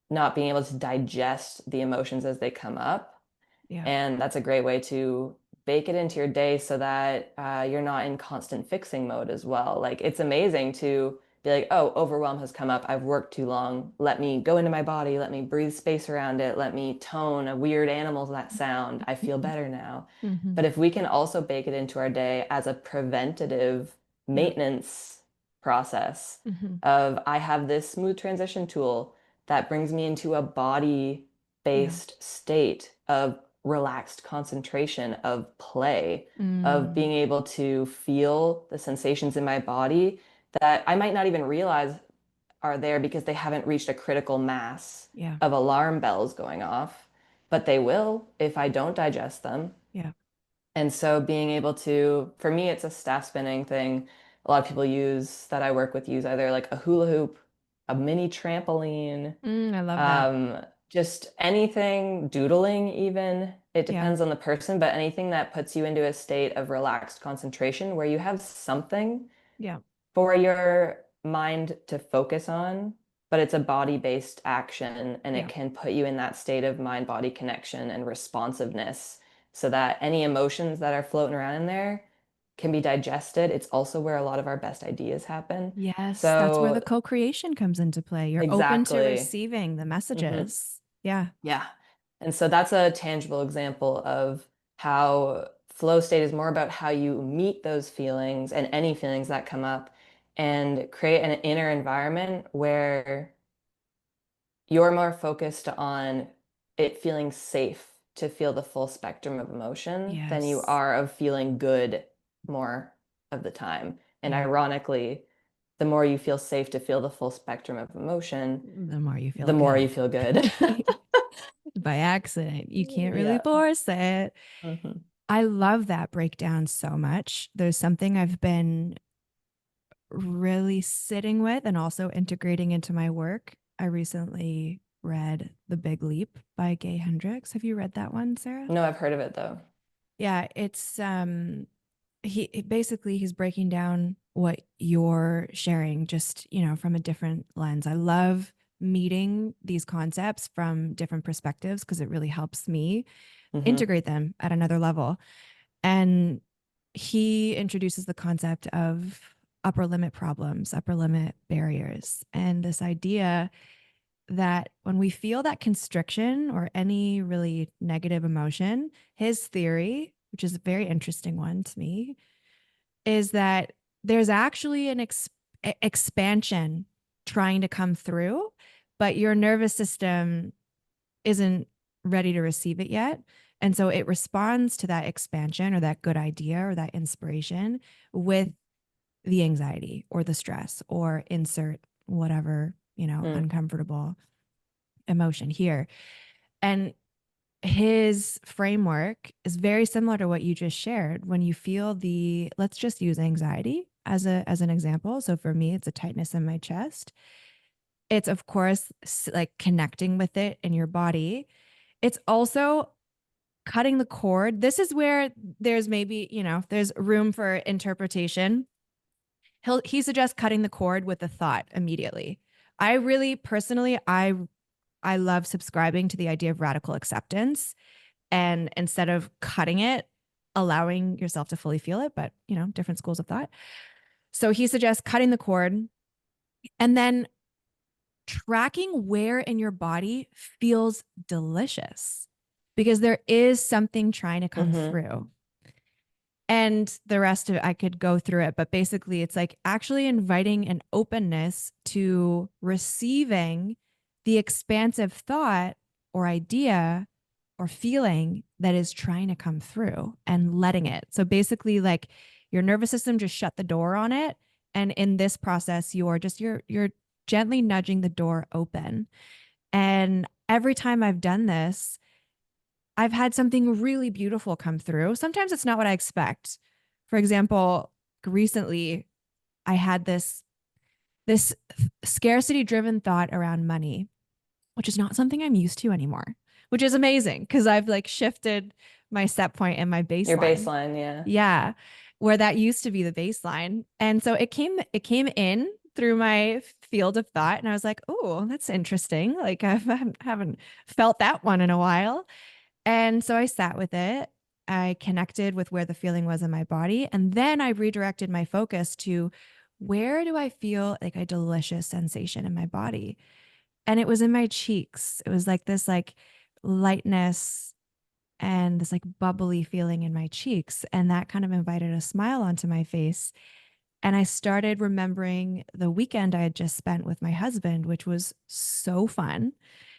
not being able to digest the emotions as they come up. Yeah. And that's a great way to bake it into your day so that you're not in constant fixing mode as well. Like it's amazing to be like, oh, overwhelm has come up. I've worked too long. Let me go into my body. Let me breathe space around it. Let me tone a weird animal that sound. I feel better now. Mhm. But if we can also bake it into our day as a preventative Yeah. maintenance process Mhm. of I have this smooth transition tool that brings me into a body Yeah. based state of relaxed concentration, of play, of Mm. being able to feel the sensations in my body that I might not even realize are there because they haven't reached a critical mass Yeah. of alarm bells going off, but they will if I don't digest them. Yeah. And so being able to, for me, it's a staff spinning thing. A lot of people use that I work with use either like a hula hoop, a mini trampoline, I love that. just anything, doodling even. It Yeah. depends on the person, but anything that puts you into a state of relaxed concentration where you have something Yeah. for your mind to focus on, but it's a body-based action and it Yeah. can put you in that state of mind-body connection and responsiveness so that any emotions that are floating around in there can be digested. It's also where a lot of our best ideas happen. Yes, that's where the So, co-creation comes into play. You're open to exactly. receiving the Hmm. messages. Yeah. Yeah. And so that's a tangible example of how flow state is more about how you meet those feelings and any feelings that come up and create an inner environment where you're more focused on it feeling safe to feel the full spectrum of emotion than you Yes. are of feeling good more of the time. And Yeah. ironically, the more you feel safe to feel the full spectrum of emotion, The more you the feel more you good. feel good. By accident. You can't really Yeah. force it. Hmm. I love that breakdown so much. There's something I've been really sitting with and also integrating into my work. I recently read The Big Leap by Gay Hendricks. Have you read that one, Sarah? No, I've heard of it though. Yeah, it's basically he's breaking down what you're sharing just, from a different lens. I love meeting these concepts from different perspectives because it really helps me Hmm. integrate them at another level. And he introduces the concept of upper limit problems, upper limit barriers, and this idea that when we feel that constriction or any really negative emotion, his theory, which is a very interesting one to me, is that there's actually an expansion trying to come through, but your nervous system isn't ready to receive it yet. And so it responds to that expansion or that good idea or that inspiration with the anxiety or the stress or insert whatever, Mm. uncomfortable emotion here. And his framework is very similar to what you just shared. When you feel let's just use anxiety as an example. So for me, it's a tightness in my chest. It's of course like connecting with it in your body. It's also cutting the cord. This is where there's maybe, there's room for interpretation. He suggests cutting the cord with a thought immediately. I really personally, I love subscribing to the idea of radical acceptance, and instead of cutting it, allowing yourself to fully feel it, but different schools of thought. So he suggests cutting the cord and then tracking where in your body feels delicious, because there is something trying to come Mm-hmm. through. And the rest of it, I could go through it, but basically, it's like actually inviting an openness to receiving the expansive thought or idea or feeling that is trying to come through and letting it. So basically, like your nervous system just shut the door on it. And in this process, you're gently nudging the door open. And every time I've done this, I've had something really beautiful come through. Sometimes it's not what I expect. For example, recently I had this scarcity driven thought around money, which is not something I'm used to anymore, which is amazing because I've like shifted my set point and my Your baseline. baseline, yeah. Yeah, where that used to be the baseline. And so it came in through my field of thought and I was like, "Oh, that's interesting. Like I haven't felt that one in a while." And so I sat with it. I connected with where the feeling was in my body. And then I redirected my focus to where do I feel like a delicious sensation in my body? And it was in my cheeks. It was like this like lightness and this like bubbly feeling in my cheeks. And that kind of invited a smile onto my face. And I started remembering the weekend I had just spent with my husband, which was so fun.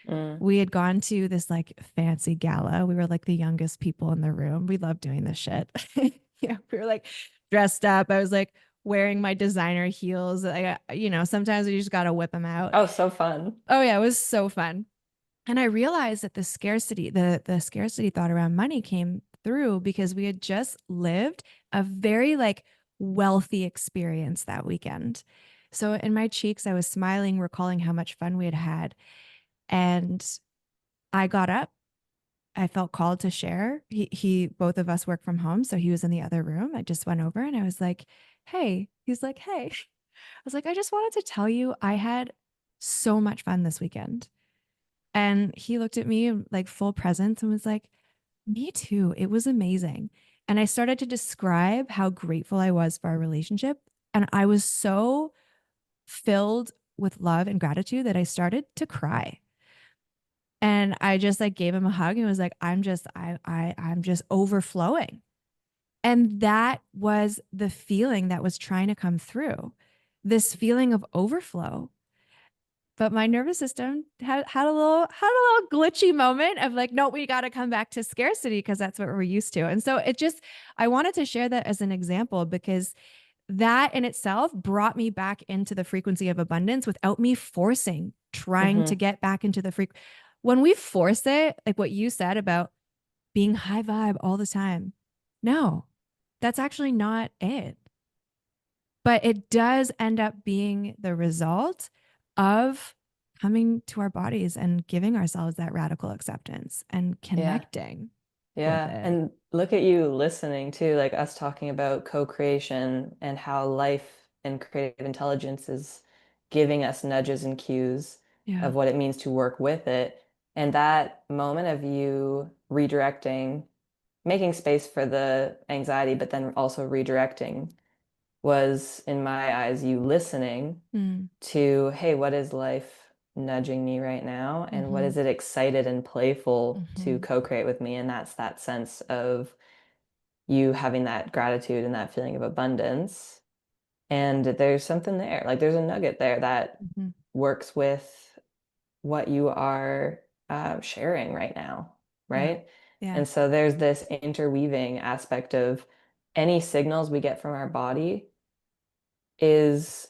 Mm. We had gone to this like fancy gala. We were like the youngest people in the room. We loved doing this shit. Yeah, we were like dressed up. I was like wearing my designer heels. Sometimes you just got to whip them out. Oh, so fun. Oh yeah, it was so fun. And I realized that the scarcity thought around money came through because we had just lived a very like wealthy experience that weekend. So in my cheeks, I was smiling, recalling how much fun we had had. And I got up. I felt called to share. Both of us work from home. So he was in the other room. I just went over and I was like, "Hey," he's like, "Hey." I was like, "I just wanted to tell you I had so much fun this weekend." And he looked at me like full presence and was like, "Me too. It was amazing." And I started to describe how grateful I was for our relationship. And I was so filled with love and gratitude that I started to cry. And I just like gave him a hug and was like, I'm just overflowing. And that was the feeling that was trying to come through. This feeling of overflow. But my nervous system had a little glitchy moment of like, no, we got to come back to scarcity because that's what we're used to. And so I wanted to share that as an example because that in itself brought me back into the frequency of abundance without me trying to Mm-hmm. get back into the when we force it, like what you said about being high vibe all the time. No, that's actually not it. But it does end up being the result of coming to our bodies and giving ourselves that radical acceptance and Yeah. connecting with Yeah. it. And look at you listening too, like us talking about co-creation and how life and creative intelligence is giving us nudges and cues Yeah. of what it means to work with it. And that moment of you redirecting, making space for the anxiety, but then also redirecting was, in my eyes, you listening Mm. to, hey, what is life nudging me right now? And what Mm-hmm. is it excited and playful to Mm-hmm. co-create with me? And that's that sense of you having that gratitude and that feeling of abundance. And there's something there, like there's a nugget there that Mm-hmm. works with what you are sharing right now. Yeah. right? Yeah. And so there's this interweaving aspect of any signals we get from our body is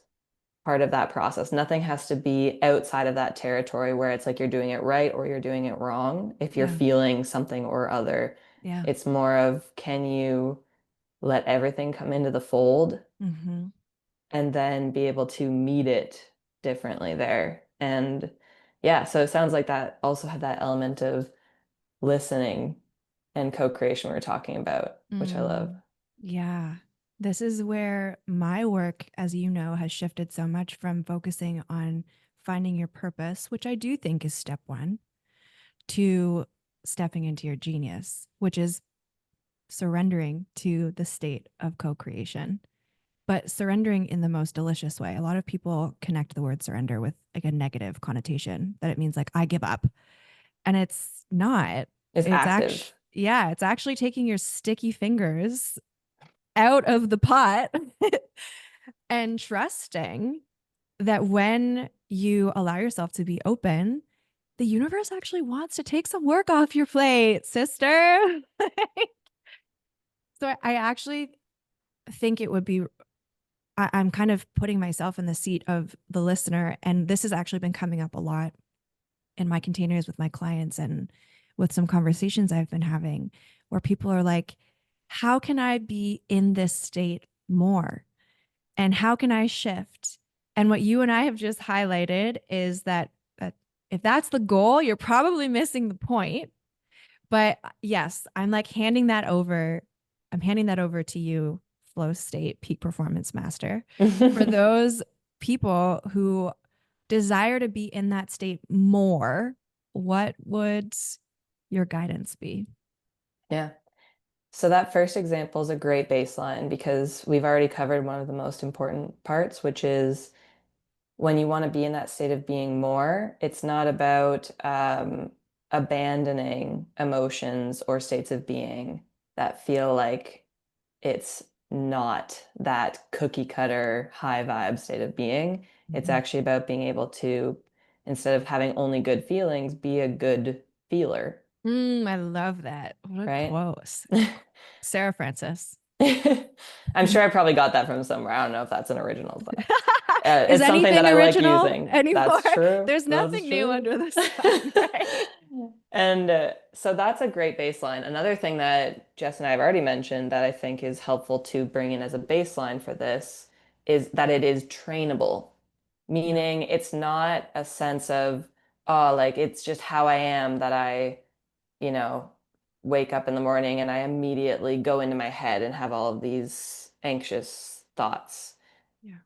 part of that process. Nothing has to be outside of that territory where it's like you're doing it right or you're doing it wrong if you're Yeah. feeling something or other. Yeah. It's more of can you let everything come into the fold Mm-hmm. and then be able to meet it differently there. And yeah, so it sounds like that also had that element of listening and co-creation we were talking about, which I love. Mm. Yeah. This is where my work, as you know, has shifted so much from focusing on finding your purpose, which I do think is step one, to stepping into your genius, which is surrendering to the state of co creation, but surrendering in the most delicious way. A lot of people connect the word surrender with like a negative connotation that it means like I give up. And it's not. Is It's actually, active. yeah, it's actually taking your sticky fingers out of the pot and trusting that when you allow yourself to be open, the universe actually wants to take some work off your plate, sister. So I actually think it would be, I'm kind of putting myself in the seat of the listener. And this has actually been coming up a lot in my containers with my clients and with some conversations I've been having where people are like, how can I be in this state more? And how can I shift? And what you and I have just highlighted is that if that's the goal, you're probably missing the point. But yes, I'm like handing that over. I'm handing that over to you, flow state peak performance master, for those people who desire to be in that state more. What would your guidance be? Yeah. So that first example is a great baseline because we've already covered one of the most important parts, which is when you want to be in that state of being more, it's not about abandoning emotions or states of being that feel like it's not that cookie cutter high vibe state of being. It's Mm-hmm. actually about being able to, instead of having only good feelings, be a good feeler, I love that. What a right? quote. Sara Francis. I'm sure I probably got that from somewhere. I don't know if that's an original, but Is it's something that anything I like original using. anymore? That's true. There's That's nothing new true. under the sun, right? And so that's a great baseline. Another thing that Jess and I have already mentioned that I think is helpful to bring in as a baseline for this is that it is trainable, Yeah. meaning it's not a sense of, oh, like it's just how I am that I, you know, wake up in the morning and I immediately go into my head and have all of these anxious thoughts. Yeah.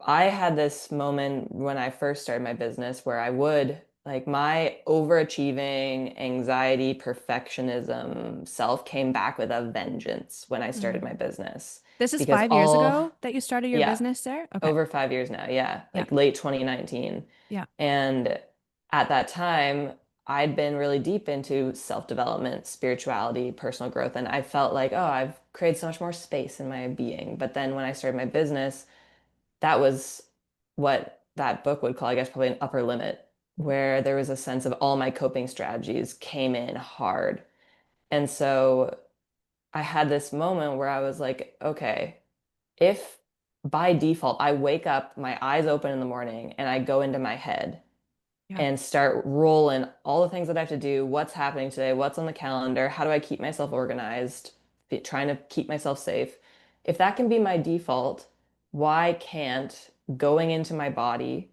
I had this moment when I first started my business where I would like my overachieving, anxiety, perfectionism self came back with a vengeance when I started Mm. my business. This is Because 5 years all, ago that you started your yeah, business, Sarah? Okay. over 5 years now. Yeah, Yeah. like late 2019. Yeah. And at that time, I'd been really deep into self-development, spirituality, personal growth, and I felt like, oh, I've created so much more space in my being. But then when I started my business, that was what that book would call, I guess, probably an upper limit, where there was a sense of all my coping strategies came in hard. And so I had this moment where I was like, okay, if by default I wake up, my eyes open in the morning, and I go into my head Yeah. and start rolling all the things that I have to do, what's happening today, what's on the calendar, how do I keep myself organized, trying to keep myself safe. If that can be my default, why can't going into my body,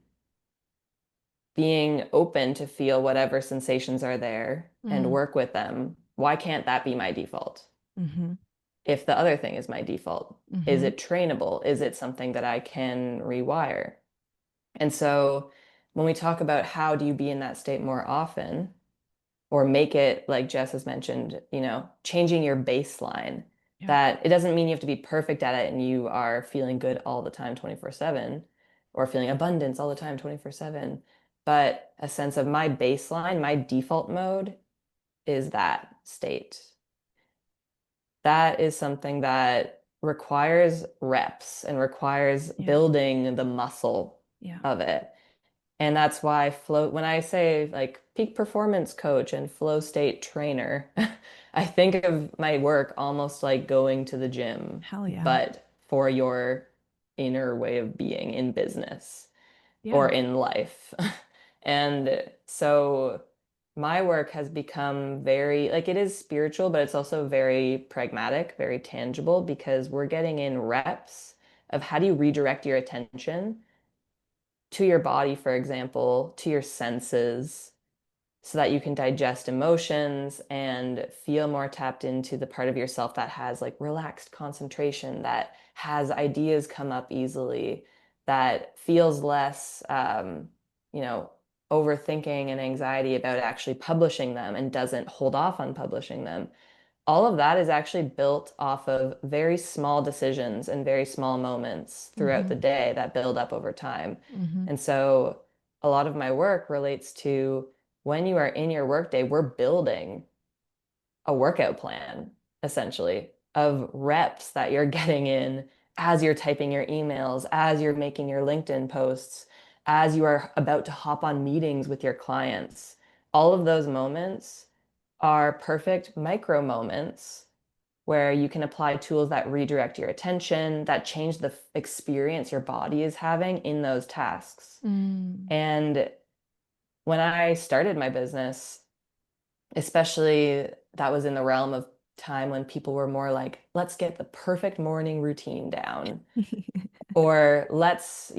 being open to feel whatever sensations are there and Mm. work with them, why can't that be my default? Mm-hmm. If the other thing is my default, is Mm-hmm. it trainable? Is it something that I can rewire? And so when we talk about how do you be in that state more often, or make it, like Jess has mentioned, changing your baseline, Yeah. that it doesn't mean you have to be perfect at it and you are feeling good all the time 24/7 or feeling abundance all the time 24/7, but a sense of my baseline, my default mode is that state. That is something that requires reps and requires Yeah. building the muscle Yeah. of it. And that's why when I say like peak performance coach and flow state trainer, I think of my work almost like going to the gym, Hell yeah. but for your inner way of being in business or Yeah. in life. And so my work has become very, like, it is spiritual, but it's also very pragmatic, very tangible, because we're getting in reps of how do you redirect your attention to your body, for example, to your senses, so that you can digest emotions and feel more tapped into the part of yourself that has like relaxed concentration, that has ideas come up easily, that feels less, you know, overthinking and anxiety about actually publishing them and doesn't hold off on publishing them. All of that is actually built off of very small decisions and very small moments throughout Mm-hmm. the day that build up over time. Mm-hmm. And so a lot of my work relates to when you are in your workday, we're building a workout plan, essentially, of reps that you're getting in as you're typing your emails, as you're making your LinkedIn posts, as you are about to hop on meetings with your clients. All of those moments are perfect micro moments where you can apply tools that redirect your attention, that change the experience your body is having in those tasks. Mm. And when I started my business, especially that was in the realm of time when people were more like, let's get the perfect morning routine down. Or let's,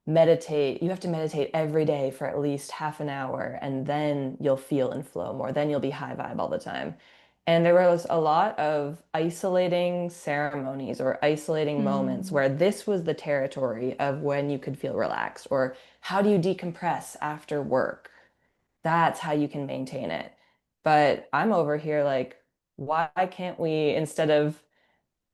meditate. You have to meditate every day for at least half an hour, and then you'll feel in flow more. Then you'll be high vibe all the time. And there was a lot of isolating ceremonies or isolating moments Mm. where this was the territory of when you could feel relaxed, or how do you decompress after work? That's how you can maintain it. But I'm over here like, why can't we, instead of,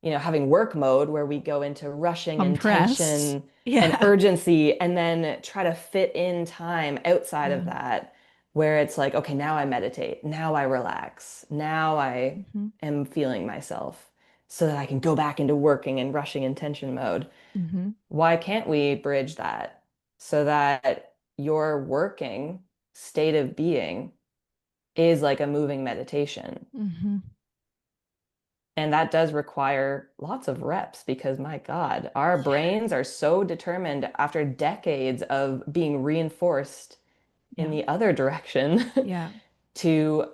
having work mode where we go into rushing and Compressed. tension and Yeah. urgency and then try to fit in time outside of Yeah. that, where it's like, okay, now I meditate, now I relax, now I Mm-hmm. am feeling myself so that I can go back into working and rushing and tension mode. Mm-hmm. Why can't we bridge that so that your working state of being is like a moving meditation? Mm-hmm. And that does require lots of reps because, my God, our Yeah. brains are so determined after decades of being reinforced in Yeah. the other direction Yeah. to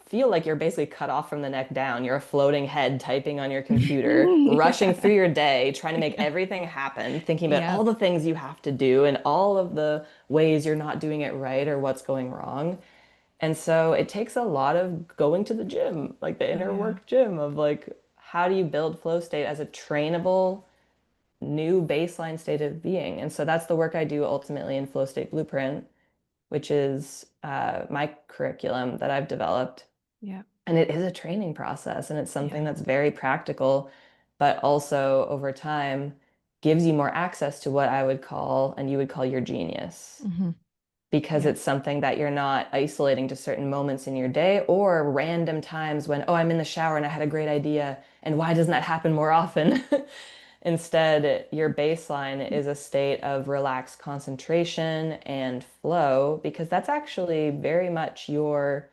feel like you're basically cut off from the neck down. You're a floating head typing on your computer, rushing Yeah. through your day, trying to make Yeah. everything happen, thinking about Yeah. all the things you have to do and all of the ways you're not doing it right or what's going wrong. And so it takes a lot of going to the gym, like the Oh inner yeah. work gym of like, how do you build flow state as a trainable new baseline state of being? And so that's the work I do ultimately in Flow State Blueprint, which is my curriculum that I've developed. Yeah. And it is a training process, and it's something Yeah. that's very practical, but also over time gives you more access to what I would call, and you would call your genius, Mm-hmm. because Yeah. it's something that you're not isolating to certain moments in your day or random times when, oh, I'm in the shower and I had a great idea. And why doesn't that happen more often? Instead, your baseline is a state of relaxed concentration and flow, because that's actually very much your,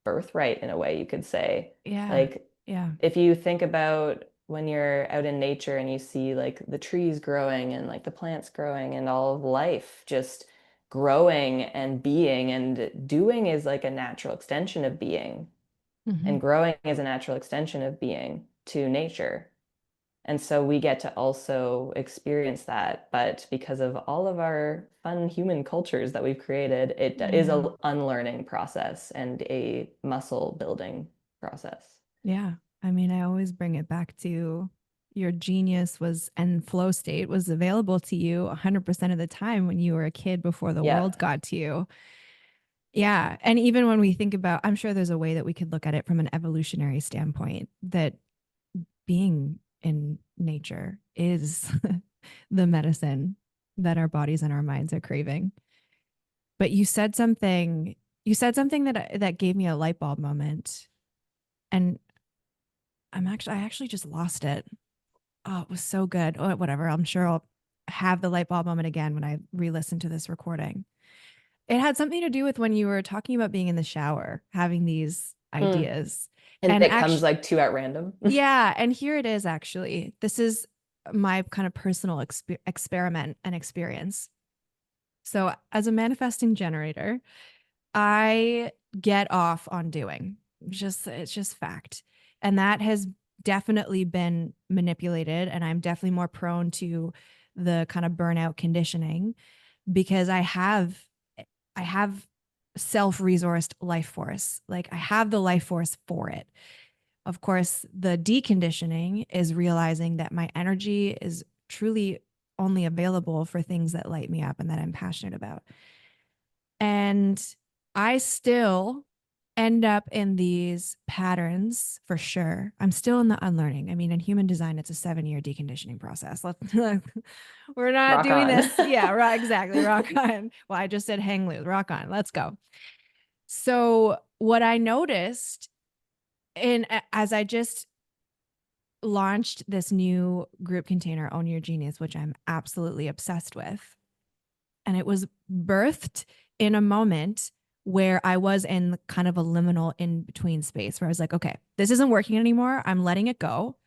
birthright in a way, you could say. Yeah. Like, Yeah. if you think about when you're out in nature and you see like the trees growing and like the plants growing and all of life just growing and being and doing is like a natural extension of being, Mm-hmm. and growing is a natural extension of being to nature. And so we get to also experience that. But because of all of our fun human cultures that we've created, it I is know. a unlearning process and a muscle building process. Yeah. I mean, I always bring it back to your genius was and flow state was available to you 100% of the time when you were a kid before the Yeah. world got to you. Yeah. And even when we think about, I'm sure there's a way that we could look at it from an evolutionary standpoint that being in nature is the medicine that our bodies and our minds are craving. But you said something that gave me a light bulb moment. And I actually just lost it. Oh, it was so good. Oh, whatever. I'm sure have the light bulb moment again when I re-listened to this recording. It had something to do with when you were talking about being in the shower, having these Mm. ideas. And And it comes actually, like too at random. yeah, and here it is actually. This is my kind of personal experiment and experience. So, as a manifesting generator, I get off on doing. Just it's just fact. And that has definitely been manipulated and I'm definitely more prone to the kind of burnout conditioning because I have self-resourced life force. Like I have the life force for it. Of course, the deconditioning is realizing that my energy is truly only available for things that light me up and that I'm passionate about. And I still end up in these patterns for sure. I'm still in the unlearning. I mean, in human design, it's a 7-year deconditioning process. We're not Rock doing on. this. Yeah, right, exactly. Rock on. Well, I just said hang loose. Rock on. Let's go. So, what I noticed in as I just launched this new group container, Own Your Genius, which I'm absolutely obsessed with, and it was birthed in a moment where I was in kind of a liminal in between space where I was like, okay, this isn't working anymore. I'm letting it go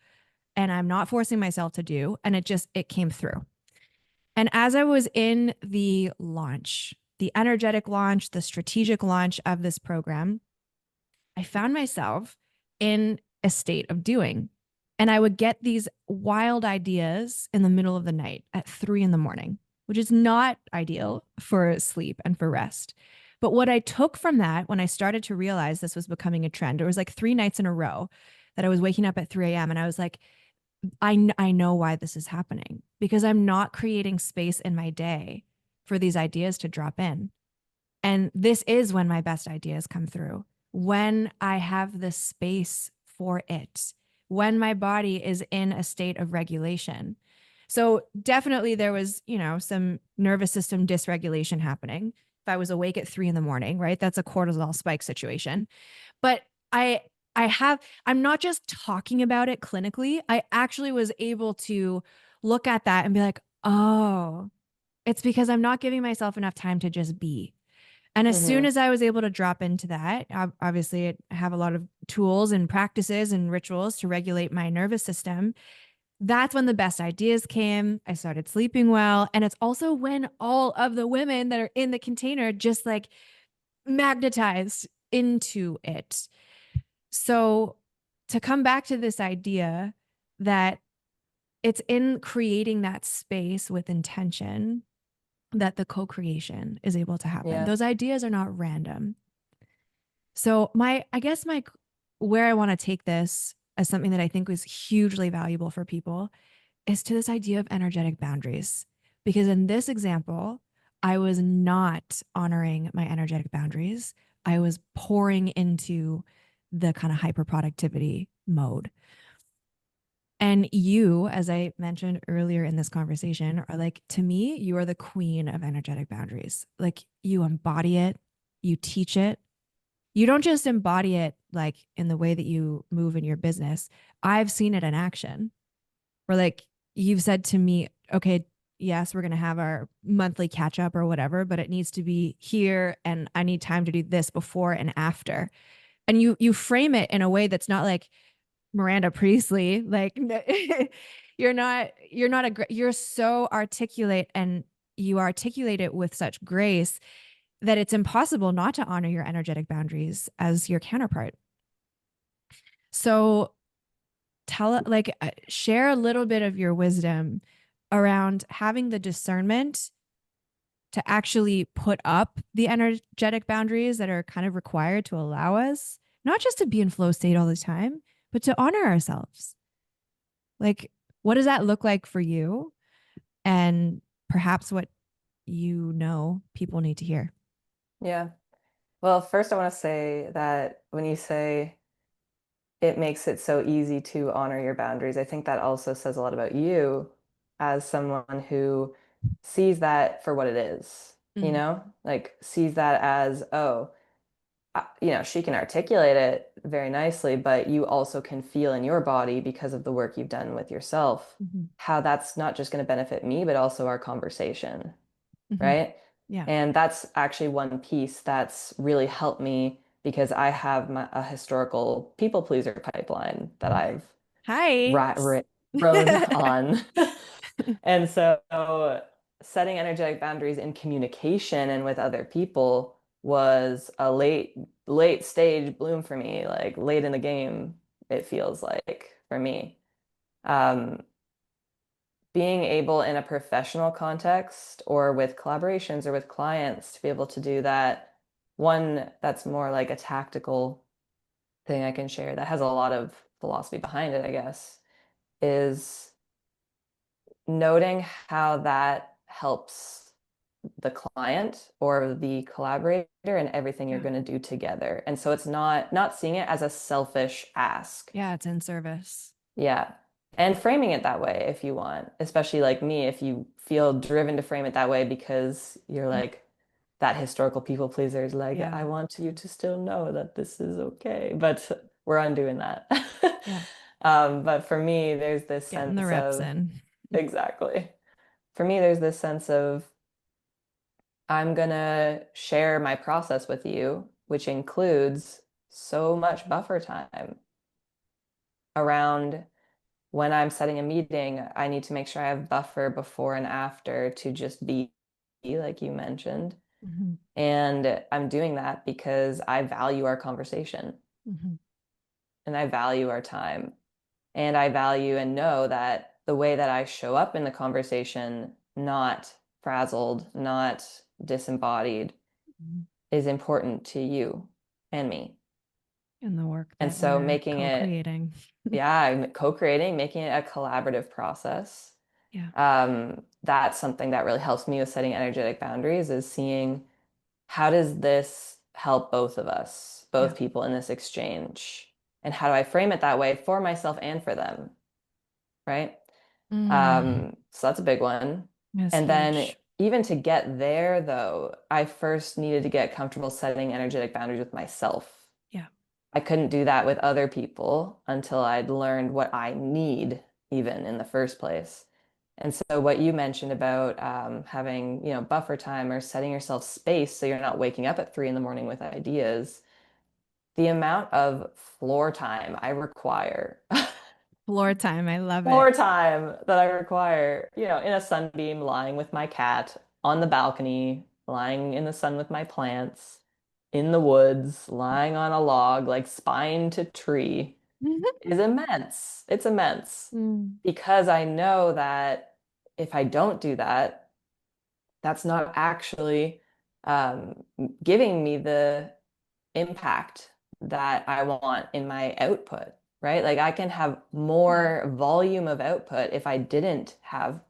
and I'm not forcing myself to do. And it came through. And as I was in the launch, the energetic launch, the strategic launch of this program, I found myself in a state of doing. And I would get these wild ideas in the middle of the night at 3 in the morning, which is not ideal for sleep and for rest. But what I took from that when I started to realize this was becoming a trend, it was like 3 nights in a row that I was waking up at 3 a.m. and I was like, I know why this is happening because I'm not creating space in my day for these ideas to drop in. And this is when my best ideas come through, when I have the space for it, when my body is in a state of regulation. So definitely there was, some nervous system dysregulation happening. If I was awake at 3 in the morning, right? That's a cortisol spike situation. But I I'm not just talking about it clinically. I actually was able to look at that and be like, oh, it's because I'm not giving myself enough time to just be. And as soon Hmm. as I was able to drop into that, obviously I have a lot of tools and practices and rituals to regulate my nervous system. That's when the best ideas came. I started sleeping well. And it's also when all of the women that are in the container just like magnetized into it. So to come back to this idea that it's in creating that space with intention that the co-creation is able to happen. Yeah. Those ideas are not random. So I guess where I want to take this as something that I think was hugely valuable for people is to this idea of energetic boundaries. Because in this example, I was not honoring my energetic boundaries. I was pouring into the kind of hyper productivity mode. And you, as I mentioned earlier in this conversation, are like, to me, you are the queen of energetic boundaries. Like you embody it, you teach it. You don't just embody it like in the way that you move in your business. I've seen it in action where like you've said to me, okay, yes, we're going to have our monthly catch up or whatever, but it needs to be here and I need time to do this before and after. And you frame it in a way that's not like Miranda Priestley, like you're so articulate and you articulate it with such grace that it's impossible not to honor your energetic boundaries as your counterpart. So share a little bit of your wisdom around having the discernment to actually put up the energetic boundaries that are kind of required to allow us not just to be in flow state all the time, but to honor ourselves. Like, what does that look like for you? And perhaps what people need to hear. Yeah. Well, first I want to say that when you say it makes it so easy to honor your boundaries, I think that also says a lot about you as someone who sees that for what it is, Mm, like sees that as, oh, she can articulate it very nicely, but you also can feel in your body because of the work you've done with yourself, Hmm. how that's not just going to benefit me, but also our conversation, Hmm. right? Yeah. And that's actually one piece that's really helped me because I have a historical people pleaser pipeline that I've Hi. ri ri rode on. And so setting energetic boundaries in communication and with other people was a late stage bloom for me, like late in the game, it feels like for me. Um, Being able in a professional context or with collaborations or with clients to be able to do that, one that's more like a tactical thing I can share that has a lot of philosophy behind it, I guess, is noting how that helps the client or the collaborator and everything you're Yeah. going to do together. And so it's not seeing it as a selfish ask. Yeah, it's in service. Yeah. And framing it that way if you want, especially like me, if you feel driven to frame it that way because you're Mm. like that historical people pleaser is like, Yeah. I want you to still know that this is okay, but we're undoing that. Yeah. But for me, there's this Getting the sense reps of in. exactly. For me, there's this sense of I'm gonna share my process with you, which includes so much buffer time around when I'm setting a meeting. I need to make sure I have buffer before and after to just be, like you mentioned. Hmm. And I'm doing that because I value our conversation Hmm. and I value our time. And I value and know that the way that I show up in the conversation, not frazzled, not disembodied, is important to you and me. In the work And that so we're making it, co-creating. yeah, I'm co-creating, making it a collaborative process. Yeah. That's something that really helps me with setting energetic boundaries is seeing how does this help both of us, Yeah. both people in this exchange? And how do I frame it that way for myself and for them, right? Mm. So that's a big one. That's And then huge. even to get there, though, I first needed to get comfortable setting energetic boundaries with myself. Yeah. I couldn't do that with other people until I'd learned what I need, even in the first place. And so, what you mentioned about having, buffer time or setting yourself space so you're not waking up at 3 in the morning with ideas, the amount of floor time I require Floor time. I love it. more time that I require, in a sunbeam, lying with my cat on the balcony, lying in the sun with my plants, in the woods, lying on a log, like spine to tree, is immense. It's immense Mm. because I know that if I don't do that, that's not actually um, giving me the impact that I want in my output, right? Like I can have Yeah. more volume of output if I didn't have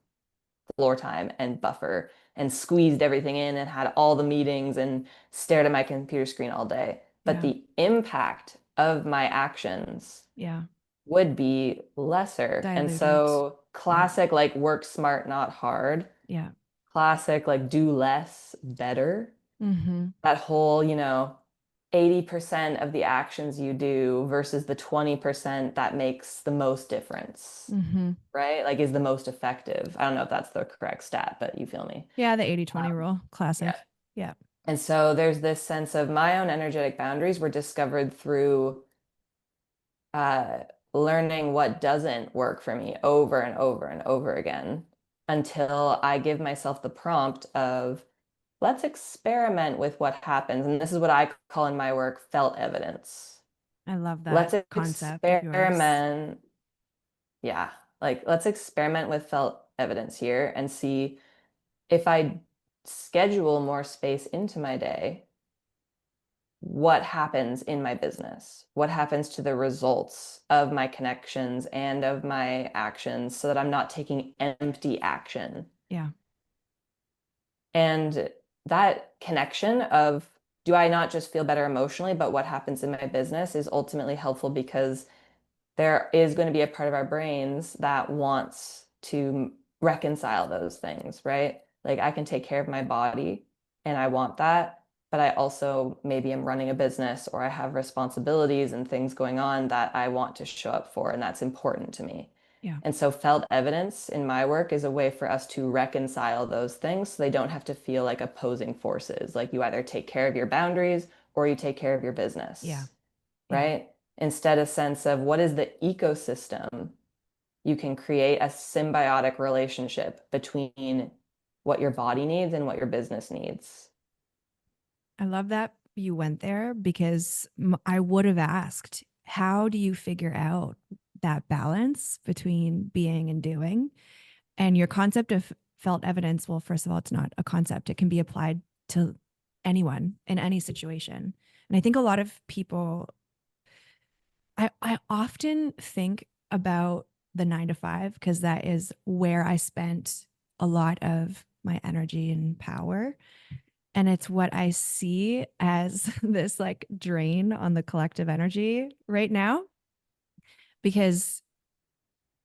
floor time and buffer and squeezed everything in and had all the meetings and stared at my computer screen all day. But Yeah. the impact of my actions Yeah. would be lesser. And Diluted. so Yeah. classic like work smart, not hard. Yeah. Classic like do less, better. Hmm. That whole, 80% of the actions you do versus the 20% that makes the most difference, Hmm. right? Like is the most effective. I don't know if that's the correct stat, but you feel me. Yeah. The 80/20 Um, rule. yeah. Classic. Yeah. And so there's this sense of my own energetic boundaries were discovered through uh, learning what doesn't work for me over and over and over again until I give myself the prompt of let's experiment with what happens. And this is what I call in my work felt evidence. I love that Let's concept of yours. experiment. Yeah, like let's experiment with felt evidence here and see if I schedule more space into my day, what happens in my business? What happens to the results of my connections and of my actions so that I'm not taking empty action? Yeah. And that connection of do I not just feel better emotionally, but what happens in my business is ultimately helpful because there is going to be a part of our brains that wants to reconcile those things, right? Like I can take care of my body and I want that, but I also maybe am running a business or I have responsibilities and things going on that I want to show up for, and that's important to me. Yeah. And so felt evidence in my work is a way for us to reconcile those things so they don't have to feel like opposing forces. Like you either take care of your boundaries or you take care of your Yeah. business, Yeah. right? Instead, a sense of what is the ecosystem, you can create a symbiotic relationship between what your body needs and what your business needs. I love that you went there because I would have asked, how do you figure out that balance between being and doing? And your concept of felt evidence, well, first of all, it's not a concept, it can be applied to anyone in any situation. And I think a lot of people, I often think about the 9 to 5 because that is where I spent a lot of my energy and power. And it's what I see as this like drain on the collective energy right now. Because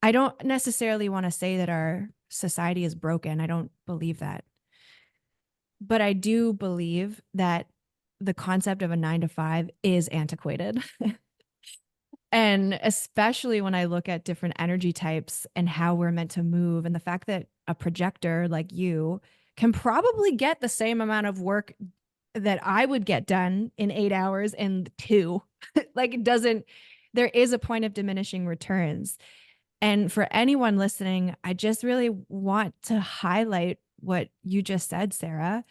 I don't necessarily want to say that our society is broken. I don't believe that. But I do believe that the concept of a 9 to 5 is antiquated. And especially when I look at different energy types and how we're meant to move, and the fact that a projector like you can probably get the same amount of work that I would get done in 8 hours in two. Like it doesn't, there is a point of diminishing returns. And for anyone listening, I just really want to highlight what you just said, Sara,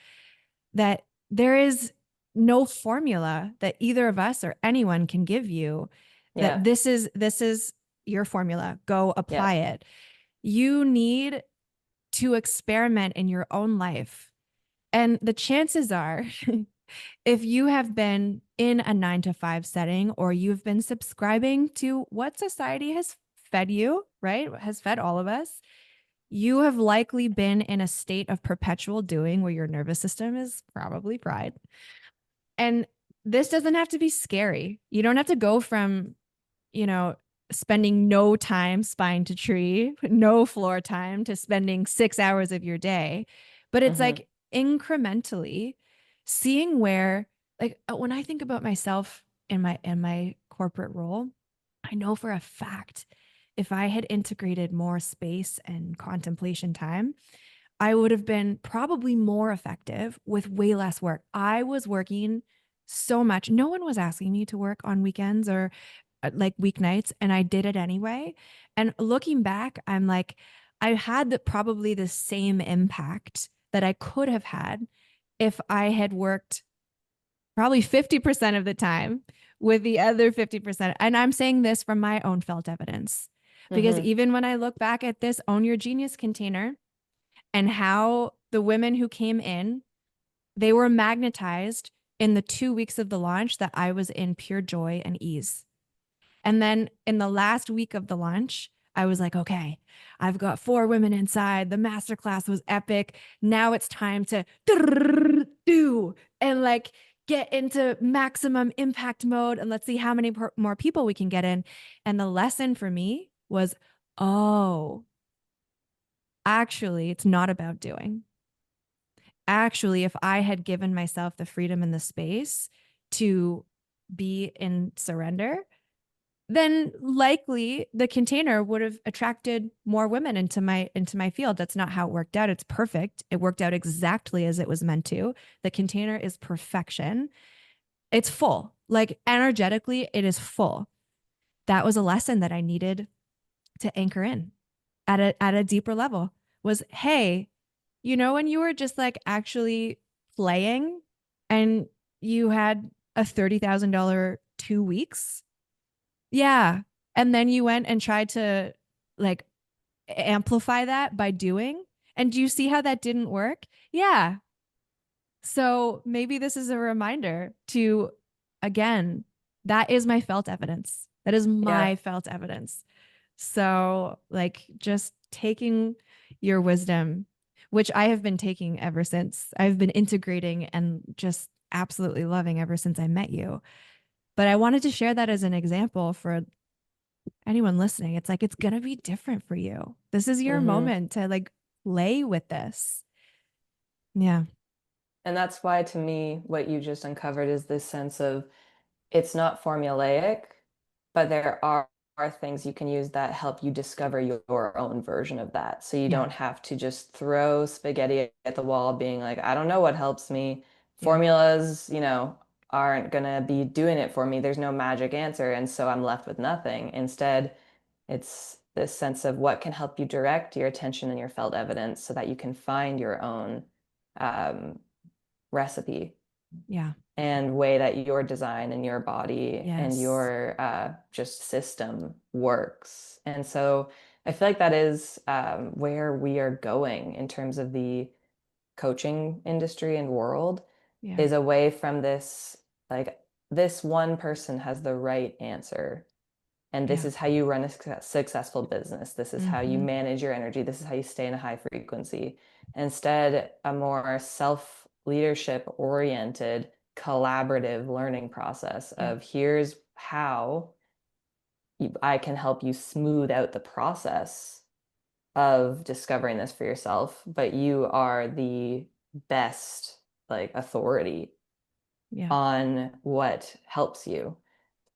that there is no formula that either of us or anyone can give you that Yeah. this is your formula. Go Yeah. apply it. You need to experiment in your own life. And the chances are if you have been in a 9 to 5 setting or you've been subscribing to what society has fed you, right? Has fed all of us, you have likely been in a state of perpetual doing where your nervous system is probably fried. And this doesn't have to be scary. You don't have to go from, you know, spending no time spine to tree, no floor time to spending 6 hours of your day. But it's Mm-hmm. like incrementally seeing where, like when I think about myself in my corporate role, I know for a fact if I had integrated more space and contemplation time, I would have been probably more effective with way less work. I was working so much. No one was asking me to work on weekends or like weeknights, and I did it anyway. And looking back, I'm like, I had probably the same impact that I could have had if I had worked probably 50% of the time with the other 50%. And I'm saying this from my own felt evidence. Because Mm-hmm. even when I look back at this Own Your Genius container and how the women who came in, they were magnetized in the 2 weeks of the launch that I was in pure joy and ease. And then in the last week of the launch, I was like, okay, I've got 4 women inside. The masterclass was epic. Now it's time to do and like get into maximum impact mode and let's see how many more people we can get in. And the lesson for me was, oh, actually, it's not about doing. Actually, if I had given myself the freedom and the space to be in surrender, then likely the container would have attracted more women into my field. That's not how it worked out. It's perfect. It worked out exactly as it was meant to. The container is perfection. It's full. Like energetically, it is full. That was a lesson that I needed to anchor in at a deeper level was, hey, when you were just like actually playing and you had a $30,000 2 weeks. Yeah. And then you went and tried to like amplify that by doing. And do you see how that didn't work? Yeah. So maybe this is a reminder to, again, that is my felt evidence. That is Yeah. my felt evidence. So, like, just taking your wisdom, which I have been taking ever since I've been integrating and just absolutely loving ever since I met you. But I wanted to share that as an example for anyone listening. It's like, it's going to be different for you. This is your Mm-hmm. moment to like play with this. Yeah. And that's why, to me, what you just uncovered is this sense of it's not formulaic, but are things you can use that help you discover your own version of that. So you Yeah. don't have to just throw spaghetti at the wall, being like, I don't know what helps me. Yeah. Formulas, aren't gonna be doing it for me. There's no magic answer. And so I'm left with nothing. Instead, it's this sense of what can help you direct your attention and your felt evidence so that you can find your own um, recipe Yeah. and way that your design and your body and Yes. your just system works. And so I feel like that is where we are going in terms of the coaching industry and world Yeah. is away from this, like, this one person has the right answer. And this Yeah. is how you run a successful business. This is how you Mm-hmm. manage your energy. This is how you stay in a high frequency. Instead, a more self-leadership oriented, collaborative learning process Yeah. of here's how I can help you smooth out the process of discovering this for yourself, but you are the best like authority Yeah. on what helps you.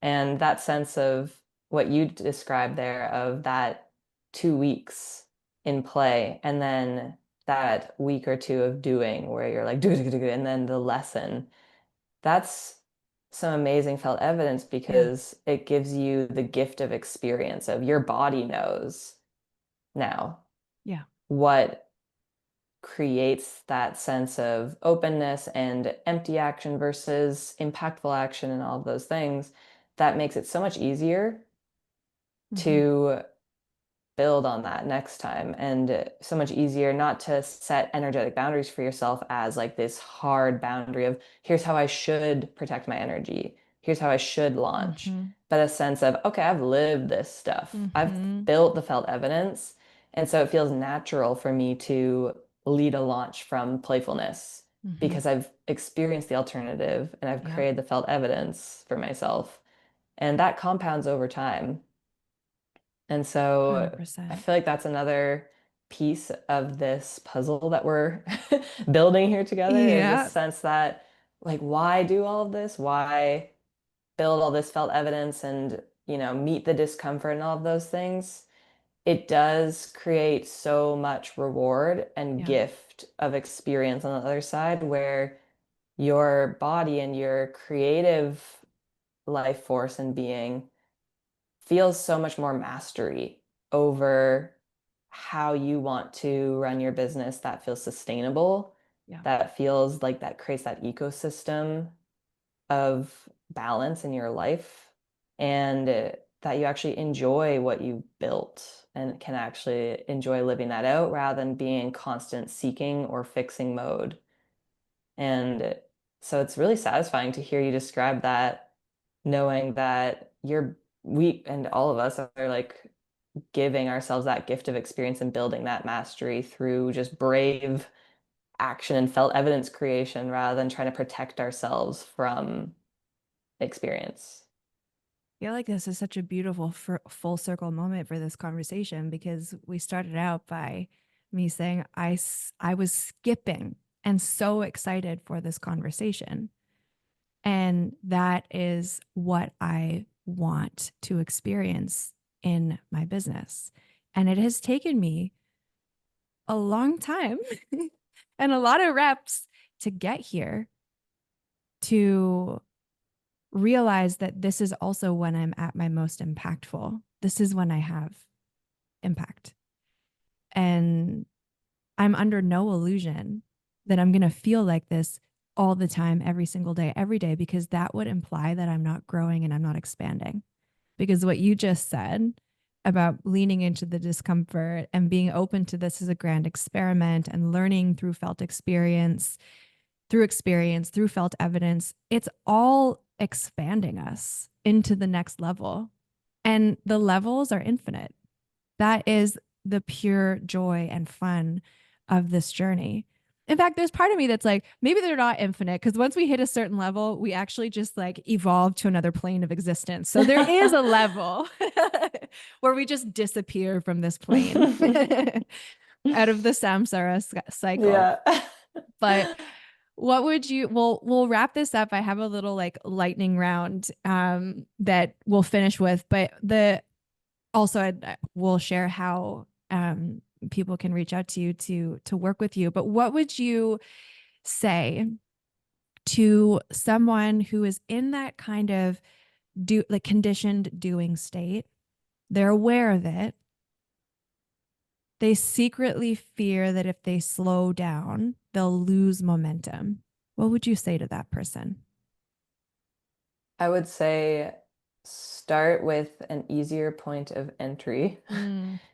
And that sense of what you described there of that 2 weeks in play and then that week or two of doing where you're like, do, do, do, and then the lesson, that's some amazing felt evidence Yeah. because it gives you the gift of experience of your body knows now Yeah. what creates that sense of openness and empty action versus impactful action and all of those things that makes it so much easier Mm-hmm. to build on that next time and so much easier not to set energetic boundaries for yourself as like this hard boundary of here's how I should protect my energy, here's how I should launch, Mm-hmm. but a sense of okay, I've lived this stuff, I've Mm-hmm. built the felt evidence, and so it feels natural for me to lead a launch from playfulness Mm-hmm. because I've experienced the alternative and I've Yep. created the felt evidence for myself, and that compounds over time. And so I 100%. feel like that's another piece of this puzzle that we're building here together is this Yeah. sense that, like, why do all of this? Why build all this felt evidence and, meet the discomfort and all of those things? It does create so much reward and Yeah. gift of experience on the other side where your body and your creative life force and being feels so much more mastery over how you want to run your business that feels sustainable, Yeah. that feels like that creates that ecosystem of balance in your life, and that you actually enjoy what you built and can actually enjoy living that out rather than being in constant seeking or fixing mode. And so it's really satisfying to hear you describe that, knowing that we and all of us are like giving ourselves that gift of experience and building that mastery through just brave action and felt evidence creation rather than trying to protect ourselves from experience. I feel like this is such a beautiful full circle moment for this conversation because we started out by me saying I was skipping and so excited for this conversation. And that is what I want to experience in my business. And it has taken me a long time and a lot of reps to get here to realize that this is also when I'm at my most impactful. This is when I have impact. And I'm under no illusion that I'm going to feel like this all the time, every single day, every day, because that would imply that I'm not growing and I'm not expanding. Because what you just said about leaning into the discomfort and being open to this as a grand experiment and learning through felt experience, through felt evidence, it's all expanding us into the next level. And the levels are infinite. That is the pure joy and fun of this journey. In fact, there's part of me that's like, maybe they're not infinite because once we hit a certain level, we actually just like evolve to another plane of existence. So there is a level where we just disappear from this plane out of the samsara cycle. Yeah. But what would you, we'll wrap this up. I have a little like lightning round that we'll finish with, but the also we'll share how people can reach out to you to work with you. But what would you say to someone who is in that kind of do like conditioned doing state? They're aware of it. They secretly fear that if they slow down, they'll lose momentum. What would you say to that person? I would say start with an easier point of entry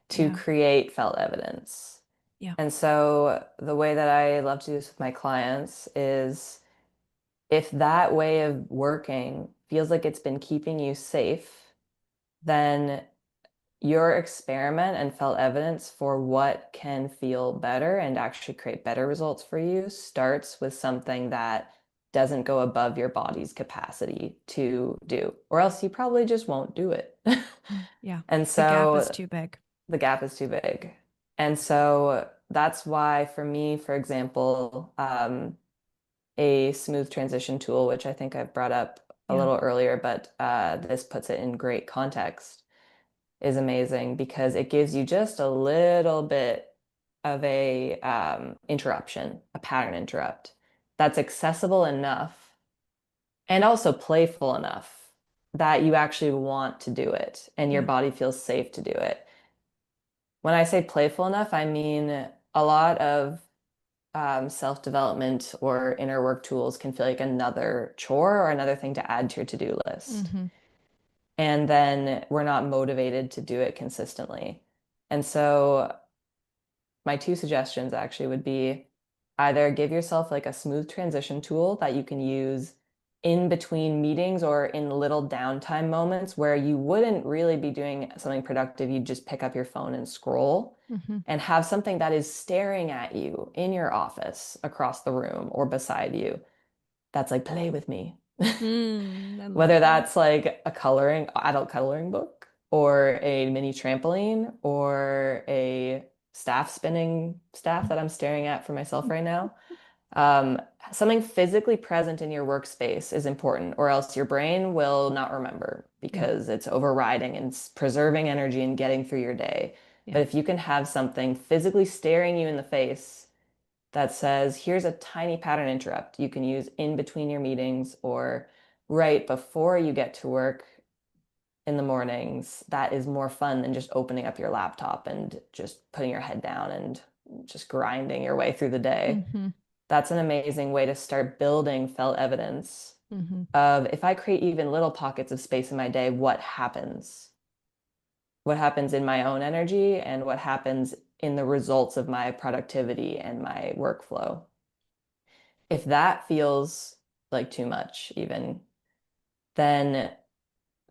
to Yeah. create felt evidence. Yeah. And so the way that I love to do this with my clients is if that way of working feels like it's been keeping you safe, then your experiment and felt evidence for what can feel better and actually create better results for you starts with something that doesn't go above your body's capacity to do, or else you probably just won't do it. Yeah. And The gap is so too big. the gap is too big. And so that's why, for me, for example, a smooth transition tool, which I think I've brought up a Yeah. little earlier, but this puts it in great context, is amazing because it gives you just a little bit of a interruption, a pattern interrupt that's accessible enough and also playful enough that you actually want to do it and your Yeah. body feels safe to do it. When I say playful enough, I mean a lot of self-development or inner work tools can feel like another chore or another thing to add to your to-do list. Mm-hmm. And then we're not motivated to do it consistently. And so my two suggestions actually would be either give yourself like a smooth transition tool that you can use in between meetings or in little downtime moments where you wouldn't really be doing something productive. You'd just pick up your phone and scroll Mm-hmm. and have something that is staring at you in your office, across the room, or beside you. That's like, play with me. I love Whether that. that's like a adult coloring book, or a mini trampoline, or a staff spinning staff that I'm staring at for myself right now. Um, Something physically present in your workspace is important, or else your brain will not remember Yeah. because it's overriding and preserving energy and getting through your day. But Yeah. if you can have something physically staring you in the face that says, here's a tiny pattern interrupt you can use in between your meetings or right before you get to work in the mornings, that is more fun than just opening up your laptop and just putting your head down and just grinding your way through the day. Mm-hmm. That's an amazing way to start building felt evidence Mm-hmm. of if I create even little pockets of space in my day, what happens? What happens in my own energy and what happens in the results of my productivity and my workflow? If that feels like too much, even, then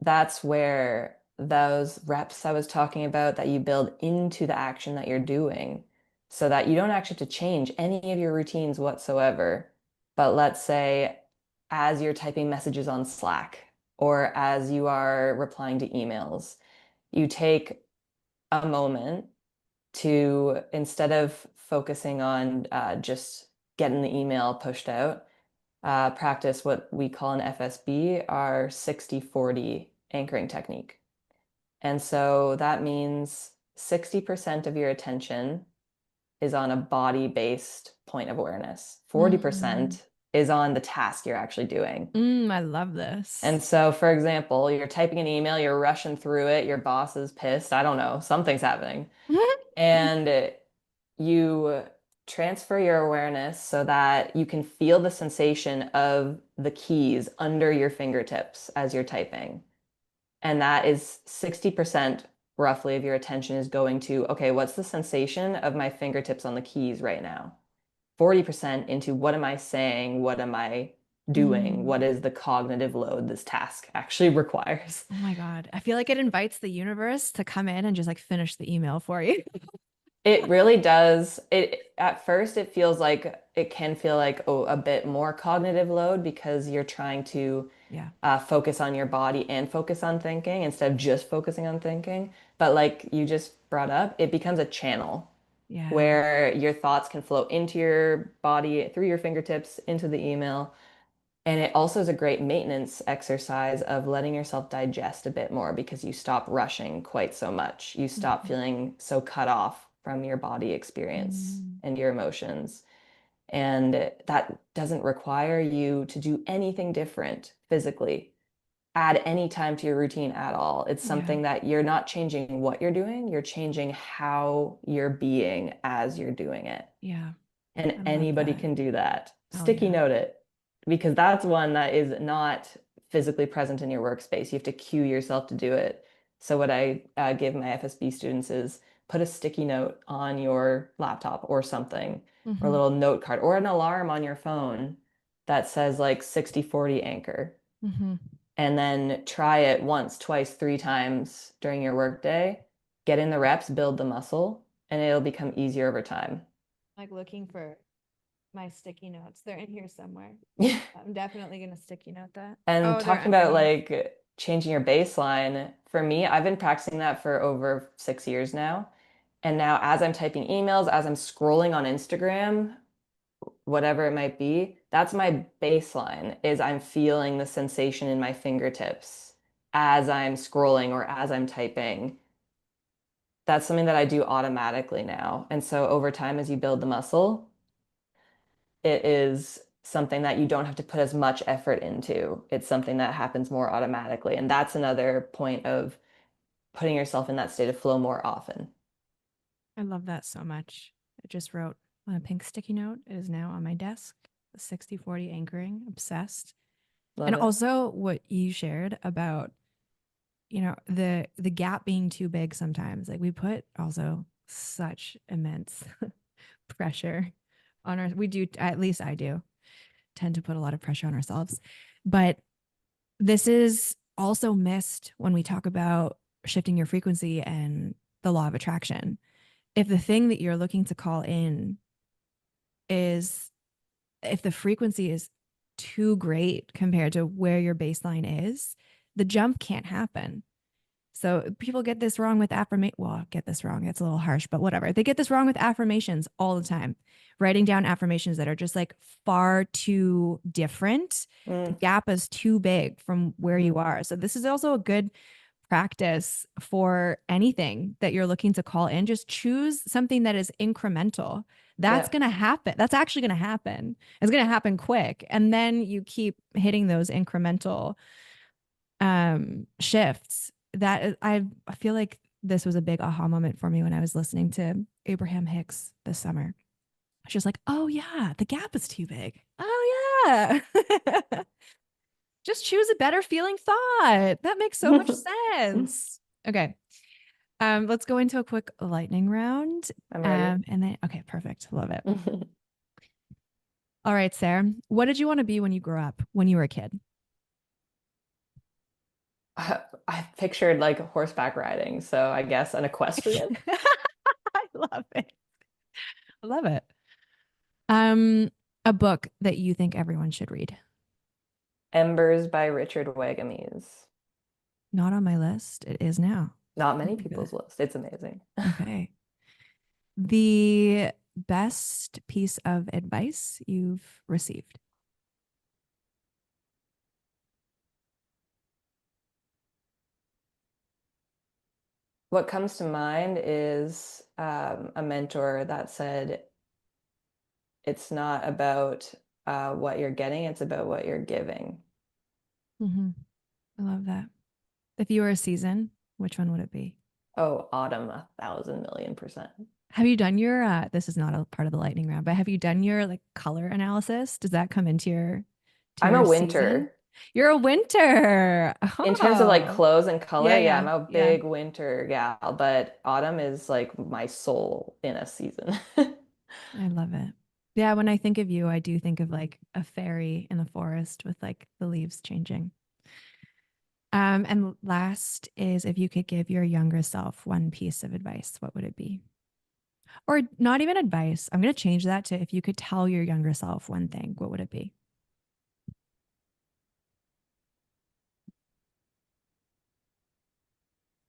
that's where those reps I was talking about that you build into the action that you're doing so that you don't actually have to change any of your routines whatsoever. But let's say as you're typing messages on Slack or as you are replying to emails, you take a moment to, instead of focusing on just getting the email pushed out, practice what we call an FSB, our 60/40 anchoring technique. And so that means 60% of your attention is on a body-based point of awareness. Mm. 40% is on the task you're actually doing. I love this. And so, for example, you're typing an email, you're rushing through it, your boss is pissed, I don't know, something's happening. And you transfer your awareness so that you can feel the sensation of the keys under your fingertips as you're typing. And that is 60% roughly of your attention is going to, okay, what's the sensation of my fingertips on the keys right now? 40% into what am I saying? What am I doing? Mm. What is the cognitive load this task actually requires? Oh my God. I feel like it invites the universe to come in and just like finish the email for you. It really does. It at first it feels like it can feel like, oh, a bit more cognitive load because you're trying to Yeah. focus on your body and focus on thinking instead of just focusing on thinking. But like you just brought up, it becomes a channel. Yeah. where your thoughts can flow into your body through your fingertips into the email. And it also is a great maintenance exercise of letting yourself digest a bit more because you stop rushing quite so much. You stop Mhm. feeling so cut off from your body experience Mm. and your emotions. And that doesn't require you to do anything different physically, add any time to your routine at all. It's Yeah. something that you're not changing what you're doing, you're changing how you're being as you're doing it. Yeah. And I love anybody that. can do that. Oh Sticky yeah. note it because that's one that is not physically present in your workspace. You have to cue yourself to do it. So, what I give my FSB students is put a sticky note on your laptop or something, or a Mm-hmm. little note card, or an alarm on your phone that says like 60-40 anchor. Mm-hmm. And then try it once, twice, three times during your workday. Get in the reps, build the muscle, and it'll become easier over time. Like looking for my sticky notes. They're in here somewhere. I'm definitely gonna sticky note that. And Oh, they're talking about underneath. like changing your baseline, for me, I've been practicing that for over 6 years now. And now, as I'm typing emails, as I'm scrolling on Instagram, whatever it might be, that's my baseline, is I'm feeling the sensation in my fingertips as I'm scrolling or as I'm typing. That's something that I do automatically now. And so over time, as you build the muscle, it is something that you don't have to put as much effort into. It's something that happens more automatically. And that's another point of putting yourself in that state of flow more often. I love that so much. I just wrote on a pink sticky note. It is now on my desk. The 60-40 anchoring. Obsessed. And Love it. also what you shared about, the gap being too big sometimes. Like we put also such immense pressure on our we do, at least I do, tend to put a lot of pressure on ourselves. But this is also missed when we talk about shifting your frequency and the law of attraction. If the thing that you're looking to call in is, if the frequency is too great compared to where your baseline is, the jump can't happen. So people get this wrong with affirmation. Well, get this wrong. It's a little harsh, but whatever. They get this wrong with affirmations all the time. Writing down affirmations that are just like far too different. The Mm, gap is too big from where you mhm. are. So this is also a good practice for anything that you're looking to call in. Just choose something that is incremental. That's Yeah. going to happen. That's actually going to happen. It's going to happen quick. And then you keep hitting those incremental shifts. I feel like this was a big aha moment for me when I was listening to Abraham Hicks this summer. I was just like, oh yeah, the gap is too big. Oh yeah. Just choose a better feeling thought. That makes so much I'm sense. Okay. Let's go into a quick lightning round. ready. And then okay, perfect. Love it. All right, Sarah. What did you want to be when you grew up, when you were a kid? I pictured like horseback riding, so I guess an equestrian. I love it. I love it. Um, a book that you think everyone should read. Embers by Richard Wagamese. Not on my list. It is now. Not Oh many my goodness. people's list. It's amazing. Okay. The best piece of advice you've received. What comes to mind is a mentor that said, it's not about what you're getting, it's about what you're giving. Mm-hmm. I love that. If you were a season, which one would it be? Oh, autumn, 1,000,000,000%. Have you done your this is not a part of the lightning round, but have you done your like color analysis? Does that come into your to I'm a your season? winter. You're a winter. In terms of like Oh. clothes and color, Yeah, yeah, yeah, I'm a yeah. big winter gal, but autumn is like my soul in a season. I love it. Yeah, when I think of you, I do think of like a fairy in the forest with like the leaves changing. And last is if you could give your younger self one piece of advice, what would it be? Or not even advice. I'm going to change that to if you could tell your younger self one thing, what would it be?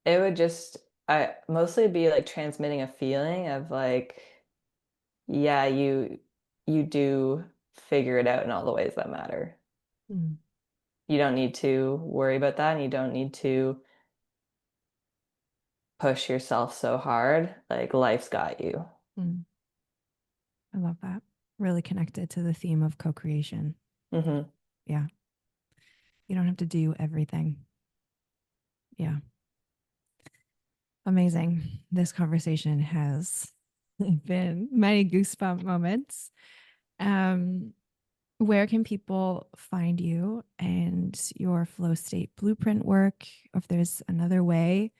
It would just I mostly be like transmitting a feeling of like, yeah, you do figure it out in all the ways that matter. Mm, You don't need to worry about that, and you don't need to push yourself so hard. Like life's got you. mm. I love that. Really connected to the theme of co-creation. Hmm. Yeah. You don't have to do everything. Yeah. Amazing. This conversation has been many goosebump moments. Um, where can people find you and your flow state blueprint work? If there's another way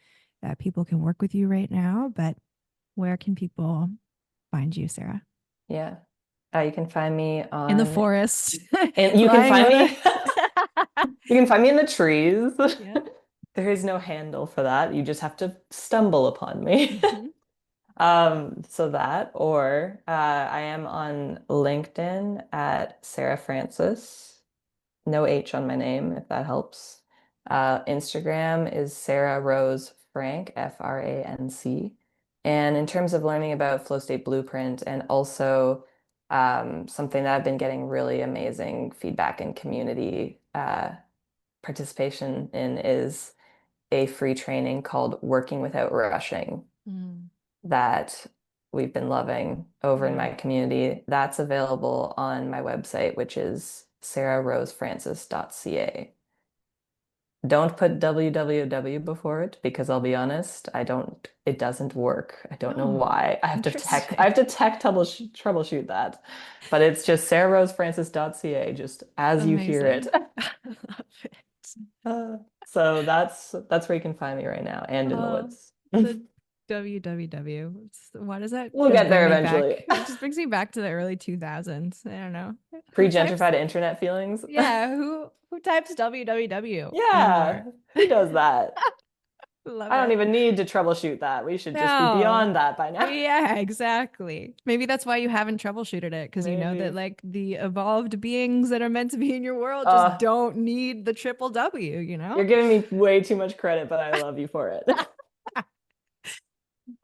that people can work with you right now, but where can people find you, Sara? Yeah. You can find me In the on, forest, and you can lying find on me, a. you can find me in the trees. Yeah. There is no handle for that. You just have to stumble upon me. Mm-hmm. So that, or I am on LinkedIn at Sara Francis. No H on my name, if that helps. Instagram is Sarah Rose Frank, Franc. And in terms of learning about Flow State Blueprint and also something that I've been getting really amazing feedback and community participation in is a free training called Working Without Rushing Mm, that we've been loving over in yeah. my community. That's available on my website, which is sararosefrancis.ca. Don't put www before it because I'll be honest, it doesn't work. I don't know Oh, why. I interesting. have to tech troubleshoot that. But it's just sararosefrancis.ca, just as you hear it. Amazing. I love it. So that's where you can find me right now and in the Oh, woods. the www. Why does that We'll just get bring there me eventually. back? It just brings me back to the early 2000s. I don't know. Who types? Pre-gentrified internet feelings. Yeah, who types www Yeah, anymore? who does that? Love I don't it. even need to troubleshoot that. We should just be No. beyond that by now. Yeah, exactly. Maybe that's why you haven't troubleshooted it because you know that Maybe. like the evolved beings that are meant to be in your world just Uh, don't need the triple W, you you're know? giving me way too much credit, but I love you for it.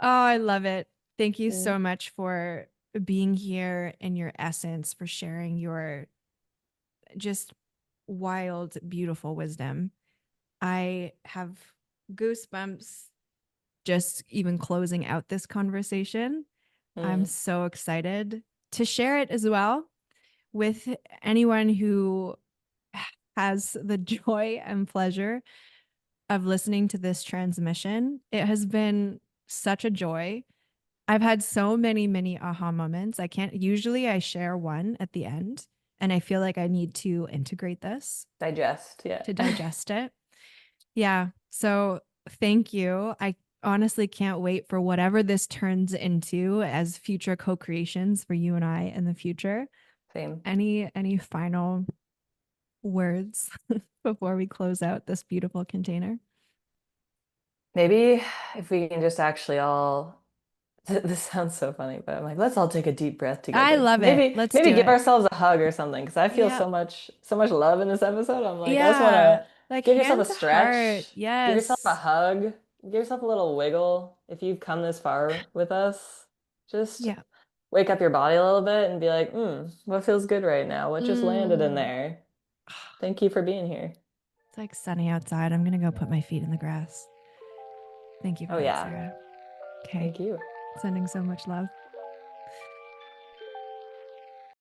Oh, I love it. Thank you Mm, so much for being here in your essence, for sharing your just wild, beautiful wisdom. I have goosebumps just even closing out this conversation. I'm mm, so excited to share it as well with anyone who has the joy and pleasure of listening to this transmission. It has been such a joy. I've had so many, many aha moments. I share one at the end, and I feel like I need to integrate this digest, yeah. to digest it. Yeah. So thank you. I honestly can't wait for whatever this turns into as future co-creations for you and I in the future. Same. Any final words before we close out this beautiful container? Maybe if we can just actually all this sounds so funny, but I'm like, let's all take a deep breath I together. love it. Let's Maybe do give it. ourselves a hug or something, because I feel Yeah. so much love in this episode. I'm like, I just want Yeah. to Like give yourself a hand to heart. stretch, give yourself a Yes. hug, give yourself a little wiggle. If you've come this far with us, just Yeah. wake up your body a little bit and be like, what feels good right now? What just landed in Mm. there? Thank you for being here. It's like sunny outside. I'm going to go put my feet in the grass. Thank you for Oh that, yeah, Sara. Okay. thank you. Sending so much love.